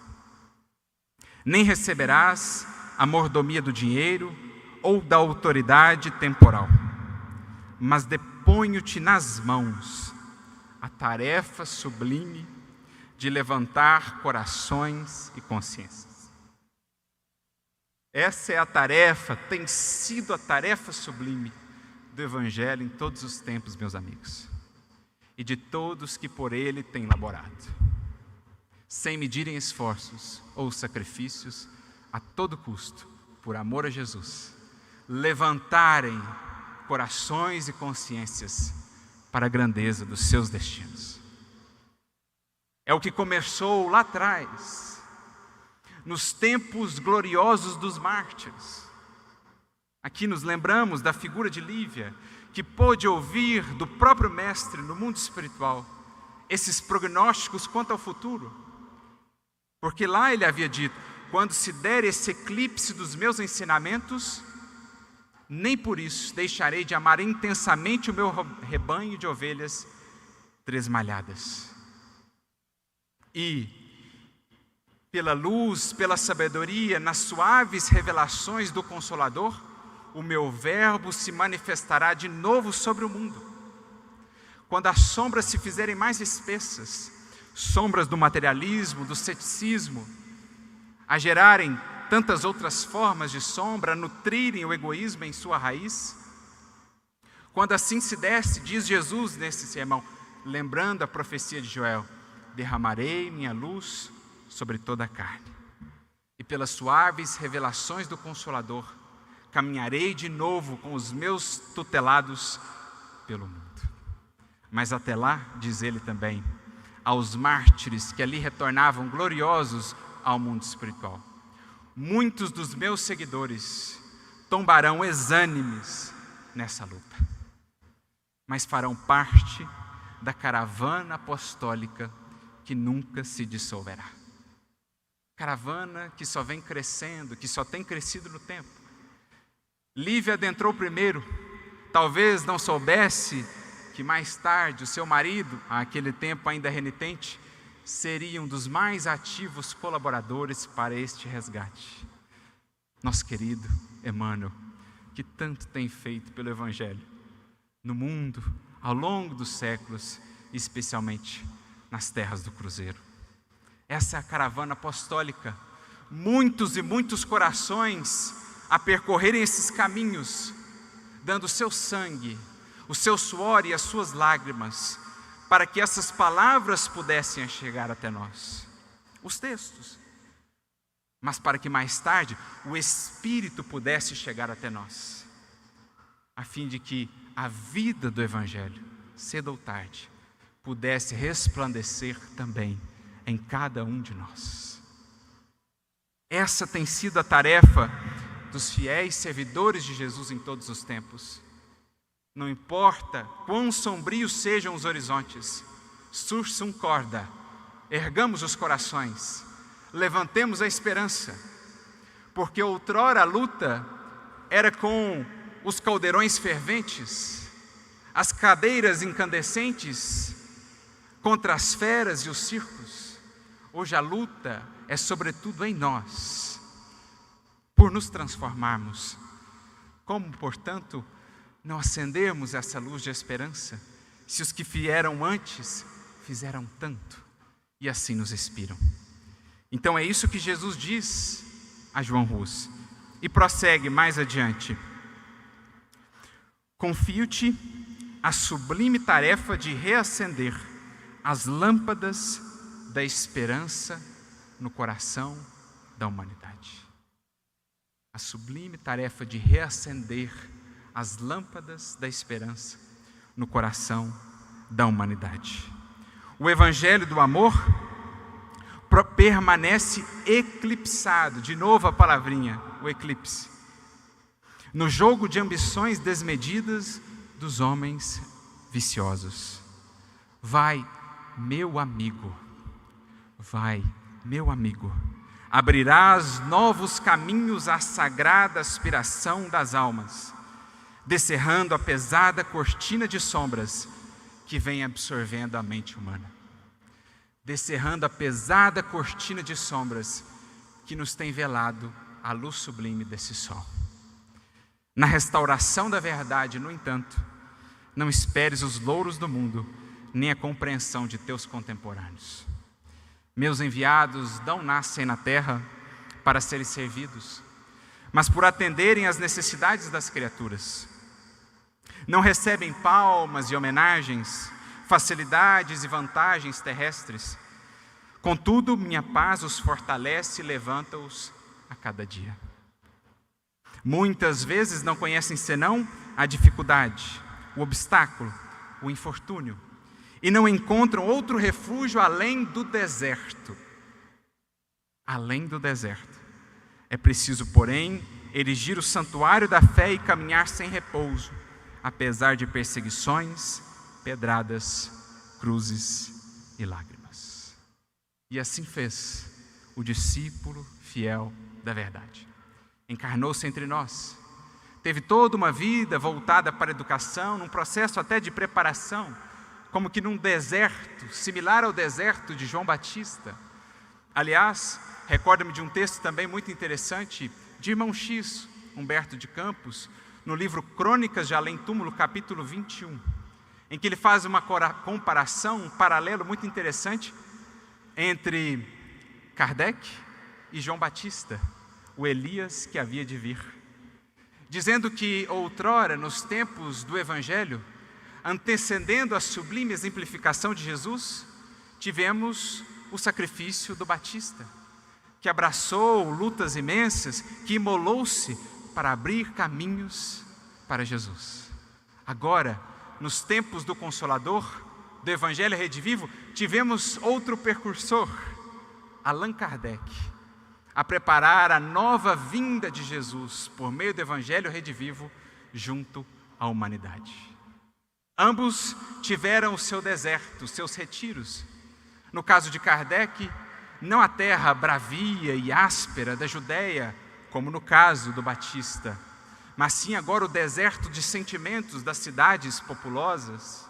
nem receberás a mordomia do dinheiro ou da autoridade temporal, mas deponho-te nas mãos a tarefa sublime de levantar corações e consciências. Essa é a tarefa, tem sido a tarefa sublime do Evangelho em todos os tempos, meus amigos, e de todos que por ele têm laborado, sem medirem esforços ou sacrifícios, a todo custo, por amor a Jesus, levantarem corações e consciências para a grandeza dos seus destinos. É o que começou lá atrás, nos tempos gloriosos dos mártires. Aqui nos lembramos da figura de Lívia, que pôde ouvir do próprio Mestre no mundo espiritual esses prognósticos quanto ao futuro. Porque lá ele havia dito: quando se der esse eclipse dos meus ensinamentos, nem por isso deixarei de amar intensamente o meu rebanho de ovelhas tresmalhadas. E, pela luz, pela sabedoria, nas suaves revelações do Consolador, o meu verbo se manifestará de novo sobre o mundo. Quando as sombras se fizerem mais espessas, sombras do materialismo, do ceticismo, a gerarem tantas outras formas de sombra, a nutrirem o egoísmo em sua raiz, quando assim se desse, diz Jesus nesse sermão, lembrando a profecia de Joel: derramarei minha luz sobre toda a carne, e pelas suaves revelações do Consolador, caminharei de novo com os meus tutelados pelo mundo. Mas até lá, diz ele também, aos mártires que ali retornavam gloriosos ao mundo espiritual: muitos dos meus seguidores tombarão exânimes nessa luta, mas farão parte da caravana apostólica que nunca se dissolverá. Caravana que só vem crescendo, que só tem crescido no tempo. Lívia adentrou primeiro, talvez não soubesse que mais tarde o seu marido, àquele tempo ainda renitente, seria um dos mais ativos colaboradores para este resgate. Nosso querido Emmanuel, que tanto tem feito pelo Evangelho no mundo, ao longo dos séculos, especialmente nas terras do Cruzeiro. Essa é a caravana apostólica, muitos e muitos corações a percorrerem esses caminhos, dando o seu sangue, o seu suor e as suas lágrimas, para que essas palavras pudessem chegar até nós, os textos, mas para que mais tarde o Espírito pudesse chegar até nós, a fim de que a vida do Evangelho, cedo ou tarde, pudesse resplandecer também em cada um de nós. Essa tem sido a tarefa dos fiéis servidores de Jesus em todos os tempos. Não importa quão sombrios sejam os horizontes, sursum corda, ergamos os corações, levantemos a esperança, porque outrora a luta era com os caldeirões ferventes, as cadeiras incandescentes contra as feras e os circos. Hoje a luta é sobretudo em nós, por nos transformarmos. Como, portanto, não acendermos essa luz de esperança, se os que vieram antes fizeram tanto e assim nos inspiram? Então é isso que Jesus diz a João Hus e prossegue mais adiante: confio-te a sublime tarefa de reacender as lâmpadas da esperança no coração da humanidade. A sublime tarefa de reacender as lâmpadas da esperança no coração da humanidade. O evangelho do amor permanece eclipsado, de novo a palavrinha, o eclipse, no jogo de ambições desmedidas dos homens viciosos. Vai, meu amigo, abrirás novos caminhos à sagrada aspiração das almas, descerrando a pesada cortina de sombras que vem absorvendo a mente humana. Descerrando a pesada cortina de sombras que nos tem velado a luz sublime desse sol. Na restauração da verdade, no entanto, não esperes os louros do mundo, nem a compreensão de teus contemporâneos. Meus enviados não nascem na terra para serem servidos, mas por atenderem às necessidades das criaturas. Não recebem palmas e homenagens, facilidades e vantagens terrestres. Contudo, minha paz os fortalece e levanta-os a cada dia. Muitas vezes não conhecem senão a dificuldade, o obstáculo, o infortúnio, e não encontram outro refúgio além do deserto. Além do deserto. É preciso, porém, erigir o santuário da fé e caminhar sem repouso, apesar de perseguições, pedradas, cruzes e lágrimas. E assim fez o discípulo fiel da verdade. Encarnou-se entre nós, teve toda uma vida voltada para a educação, num processo até de preparação, como que num deserto, similar ao deserto de João Batista. Aliás, recordo-me de um texto também muito interessante de Irmão X, Humberto de Campos, no livro Crônicas de Além Túmulo, capítulo 21, em que ele faz uma comparação, um paralelo muito interessante entre Kardec e João Batista, o Elias que havia de vir, dizendo que outrora, nos tempos do Evangelho, antecedendo a sublime exemplificação de Jesus, tivemos o sacrifício do Batista, que abraçou lutas imensas, que imolou-se para abrir caminhos para Jesus. Agora, nos tempos do Consolador, do Evangelho Redivivo, tivemos outro precursor, Allan Kardec, a preparar a nova vinda de Jesus por meio do Evangelho Redivivo junto à humanidade. Ambos tiveram o seu deserto, os seus retiros. No caso de Kardec, não a terra bravia e áspera da Judéia, como no caso do Batista, mas sim agora o deserto de sentimentos das cidades populosas.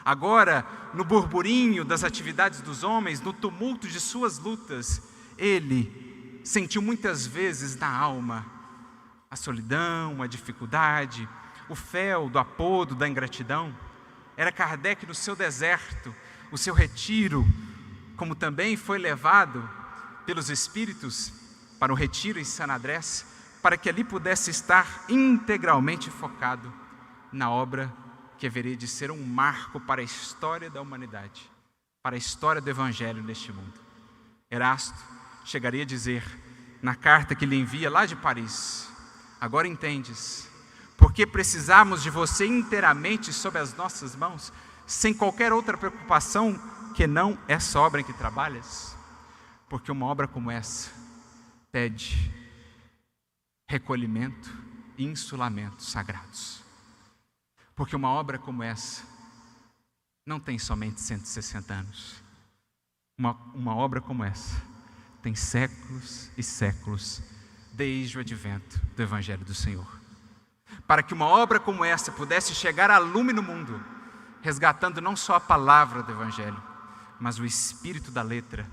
Agora, no burburinho das atividades dos homens, no tumulto de suas lutas, ele sentiu muitas vezes na alma a solidão, a dificuldade, o fel do apodo, da ingratidão. Era Kardec no seu deserto, o seu retiro, como também foi levado pelos Espíritos para o retiro em San Andrés, para que ali pudesse estar integralmente focado na obra que haveria de ser um marco para a história da humanidade, para a história do Evangelho neste mundo. Erasto chegaria a dizer, na carta que lhe envia lá de Paris: agora entendes, porque precisamos de você inteiramente sob as nossas mãos, sem qualquer outra preocupação que não essa obra em que trabalhas? Porque uma obra como essa pede recolhimento e insulamento sagrados. Porque uma obra como essa não tem somente 160 anos. Uma obra como essa tem séculos e séculos desde o advento do Evangelho do Senhor. Para que uma obra como essa pudesse chegar a lume no mundo, resgatando não só a palavra do Evangelho, mas o espírito da letra,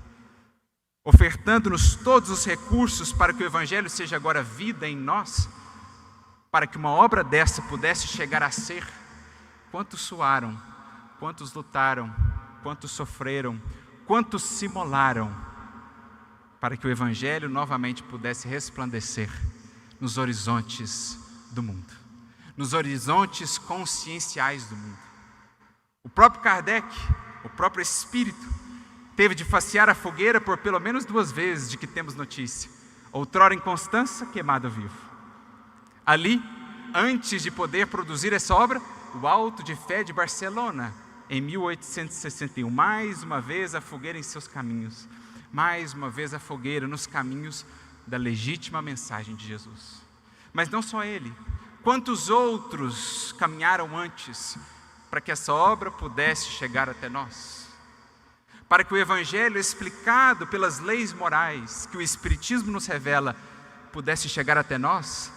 ofertando-nos todos os recursos para que o Evangelho seja agora vida em nós, para que uma obra dessa pudesse chegar a ser, quantos suaram, quantos lutaram, quantos sofreram, quantos se imolaram, para que o Evangelho novamente pudesse resplandecer nos horizontes do mundo. nos horizontes conscienciais do mundo. O próprio Kardec, o próprio Espírito, teve de facear a fogueira por pelo menos 2 vezes de que temos notícia. Outrora em Constança, queimado vivo. Ali, antes de poder produzir essa obra, o Auto de Fé de Barcelona, em 1861. Mais uma vez a fogueira em seus caminhos. Mais uma vez a fogueira nos caminhos da legítima mensagem de Jesus. Mas não só ele. Quantos outros caminharam antes para que essa obra pudesse chegar até nós? Para que o Evangelho, explicado pelas leis morais que o Espiritismo nos revela, pudesse chegar até nós,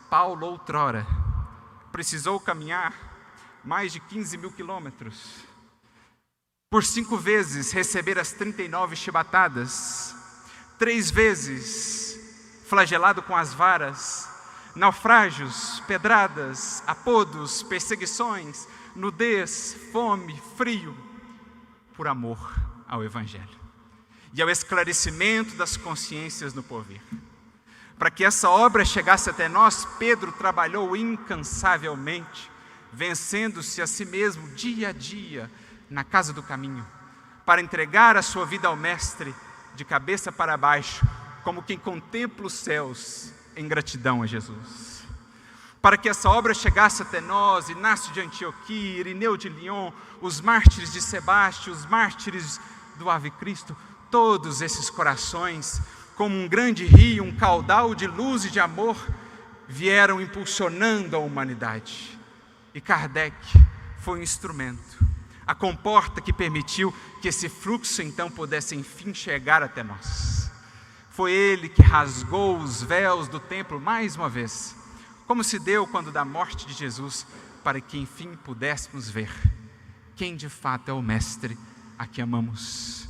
Paulo, outrora, precisou caminhar mais de 15 mil quilômetros, por 5 vezes receber as 39 chibatadas, 3 vezes flagelado com as varas, naufrágios, pedradas, apodos, perseguições, nudez, fome, frio, por amor ao Evangelho e ao esclarecimento das consciências no porvir. Para que essa obra chegasse até nós, Pedro trabalhou incansavelmente, vencendo-se a si mesmo dia a dia na casa do caminho, para entregar a sua vida ao Mestre de cabeça para baixo, como quem contempla os céus em gratidão a Jesus. Para que essa obra chegasse até nós, Inácio de Antioquia, Irineu de Lyon, os mártires de Sebaste, os mártires do Ave Cristo, todos esses corações, como um grande rio, um caudal de luz e de amor, vieram impulsionando a humanidade. E Kardec foi um instrumento, a comporta que permitiu que esse fluxo então pudesse enfim chegar até nós. Foi ele que rasgou os véus do templo mais uma vez, como se deu quando da morte de Jesus, para que enfim pudéssemos ver quem de fato é o Mestre a que amamos,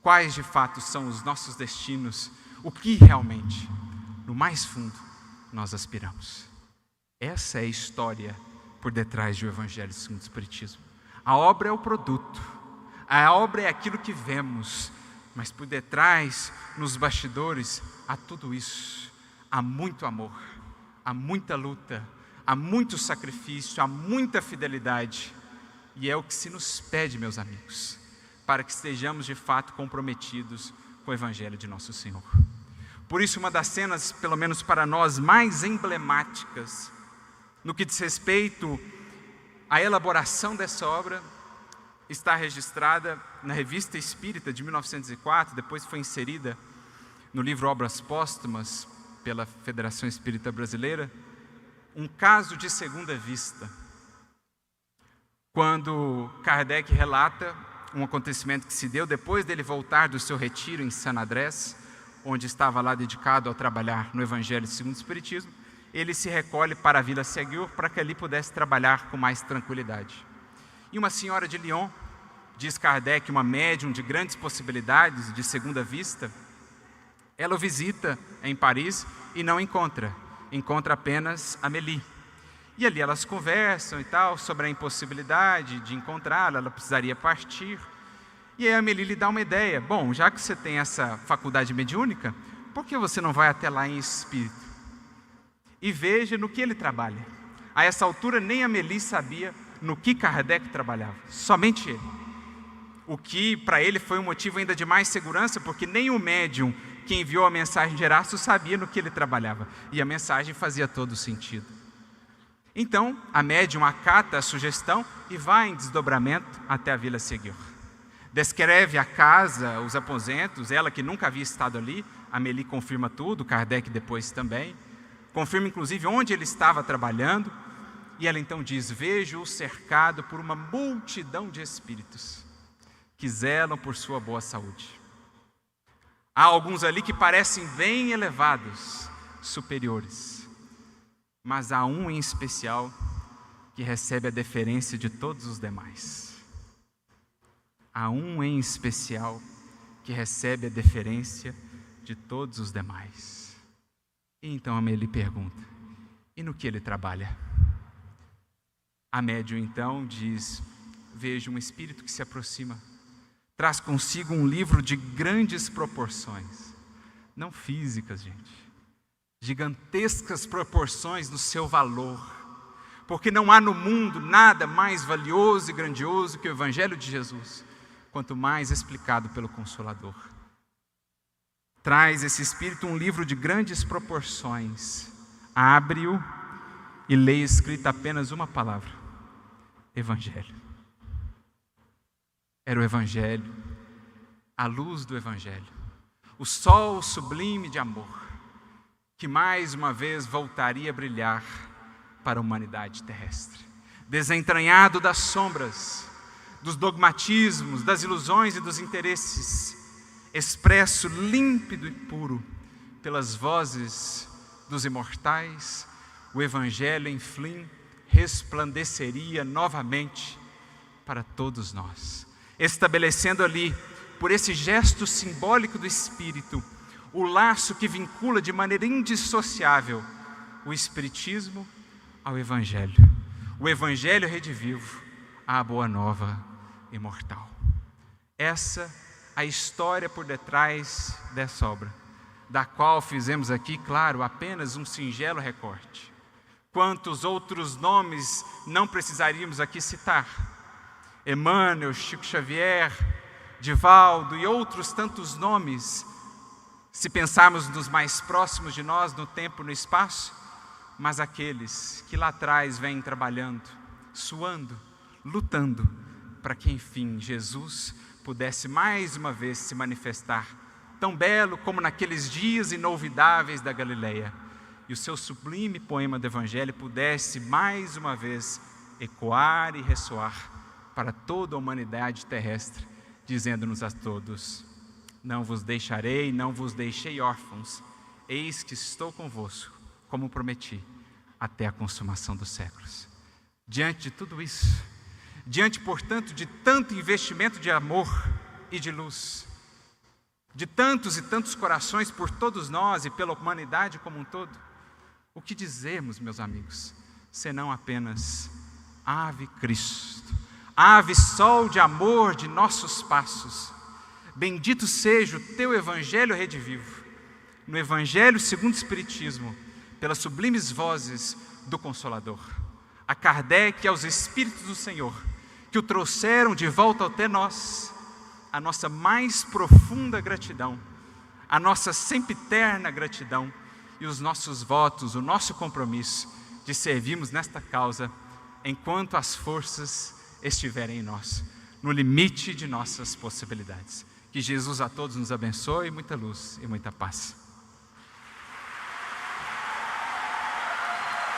quais de fato são os nossos destinos, o que realmente, no mais fundo, nós aspiramos. Essa é a história por detrás do Evangelho segundo o Espiritismo. A obra é o produto, a obra é aquilo que vemos, mas por detrás, nos bastidores, há tudo isso, há muito amor, há muita luta, há muito sacrifício, há muita fidelidade, e é o que se nos pede, meus amigos, para que estejamos de fato comprometidos com o Evangelho de nosso Senhor. Por isso, uma das cenas, pelo menos para nós, mais emblemáticas, no que diz respeito à elaboração dessa obra, está registrada na Revista Espírita de 1904, depois foi inserida no livro Obras Póstumas pela Federação Espírita Brasileira, um caso de segunda vista, quando Kardec relata um acontecimento que se deu depois dele voltar do seu retiro em San Andrés, onde estava lá dedicado a trabalhar no Evangelho segundo o Espiritismo. Ele se recolhe para a Vila Ségur para que ali pudesse trabalhar com mais tranquilidade. E uma senhora de Lyon, diz Kardec, uma médium de grandes possibilidades de segunda vista, ela o visita em Paris e não encontra apenas Amélie. E ali elas conversam e tal, sobre a impossibilidade de encontrá-la, ela precisaria partir. E aí a Amélie lhe dá uma ideia: bom, já que você tem essa faculdade mediúnica, por que você não vai até lá em espírito? E veja no que ele trabalha. A essa altura nem Amélie sabia no que Kardec trabalhava, somente ele. O que para ele foi um motivo ainda de mais segurança, porque nem o médium que enviou a mensagem de Erasto sabia no que ele trabalhava, e a mensagem fazia todo sentido. Então a médium acata a sugestão e vai em desdobramento até a Vila Ségur. Descreve a casa, os aposentos, ela que nunca havia estado ali. Amélie confirma tudo, Kardec depois também. Confirma inclusive onde ele estava trabalhando. E ela então diz: vejo-o cercado por uma multidão de espíritos que zelam por sua boa saúde. Há alguns ali que parecem bem elevados, superiores. Mas há um em especial que recebe a deferência de todos os demais. Há um em especial que recebe a deferência de todos os demais. E então Amélie pergunta: e no que ele trabalha? A médium então diz: vejo um espírito que se aproxima, traz consigo um livro de grandes proporções, não físicas, gente, gigantescas proporções no seu valor, porque não há no mundo nada mais valioso e grandioso que o Evangelho de Jesus, quanto mais explicado pelo Consolador. Traz esse Espírito um livro de grandes proporções, abre-o e lê escrita apenas uma palavra: Evangelho. Era o Evangelho, a luz do Evangelho, o sol sublime de amor, que mais uma vez voltaria a brilhar para a humanidade terrestre, desentranhado das sombras, dos dogmatismos, das ilusões e dos interesses, expresso límpido e puro pelas vozes dos imortais, o Evangelho, enfim, resplandeceria novamente para todos nós, estabelecendo ali, por esse gesto simbólico do Espírito, o laço que vincula de maneira indissociável o Espiritismo ao Evangelho, o Evangelho redivivo à Boa Nova imortal. Essa a história por detrás dessa obra, da qual fizemos aqui, claro, apenas um singelo recorte. Quantos outros nomes não precisaríamos aqui citar? Emmanuel, Chico Xavier, Divaldo e outros tantos nomes, se pensarmos nos mais próximos de nós, no tempo e no espaço, mas aqueles que lá atrás vêm trabalhando, suando, lutando, para que enfim Jesus pudesse mais uma vez se manifestar, tão belo como naqueles dias inolvidáveis da Galileia, e o seu sublime poema do Evangelho pudesse mais uma vez ecoar e ressoar para toda a humanidade terrestre, dizendo-nos a todos: não vos deixarei, não vos deixei órfãos, eis que estou convosco, como prometi, até a consumação dos séculos. Diante de tudo isso, diante, portanto, de tanto investimento de amor e de luz, de tantos e tantos corações por todos nós e pela humanidade como um todo, o que dizemos, meus amigos, senão apenas: Ave Cristo, ave sol de amor de nossos passos, bendito seja o teu Evangelho redivivo, no Evangelho segundo o Espiritismo, pelas sublimes vozes do Consolador, a Kardec e aos Espíritos do Senhor, que o trouxeram de volta até nós, a nossa mais profunda gratidão, a nossa sempiterna gratidão e os nossos votos, o nosso compromisso de servirmos nesta causa enquanto as forças estiverem em nós, no limite de nossas possibilidades. Que Jesus a todos nos abençoe, muita luz e muita paz.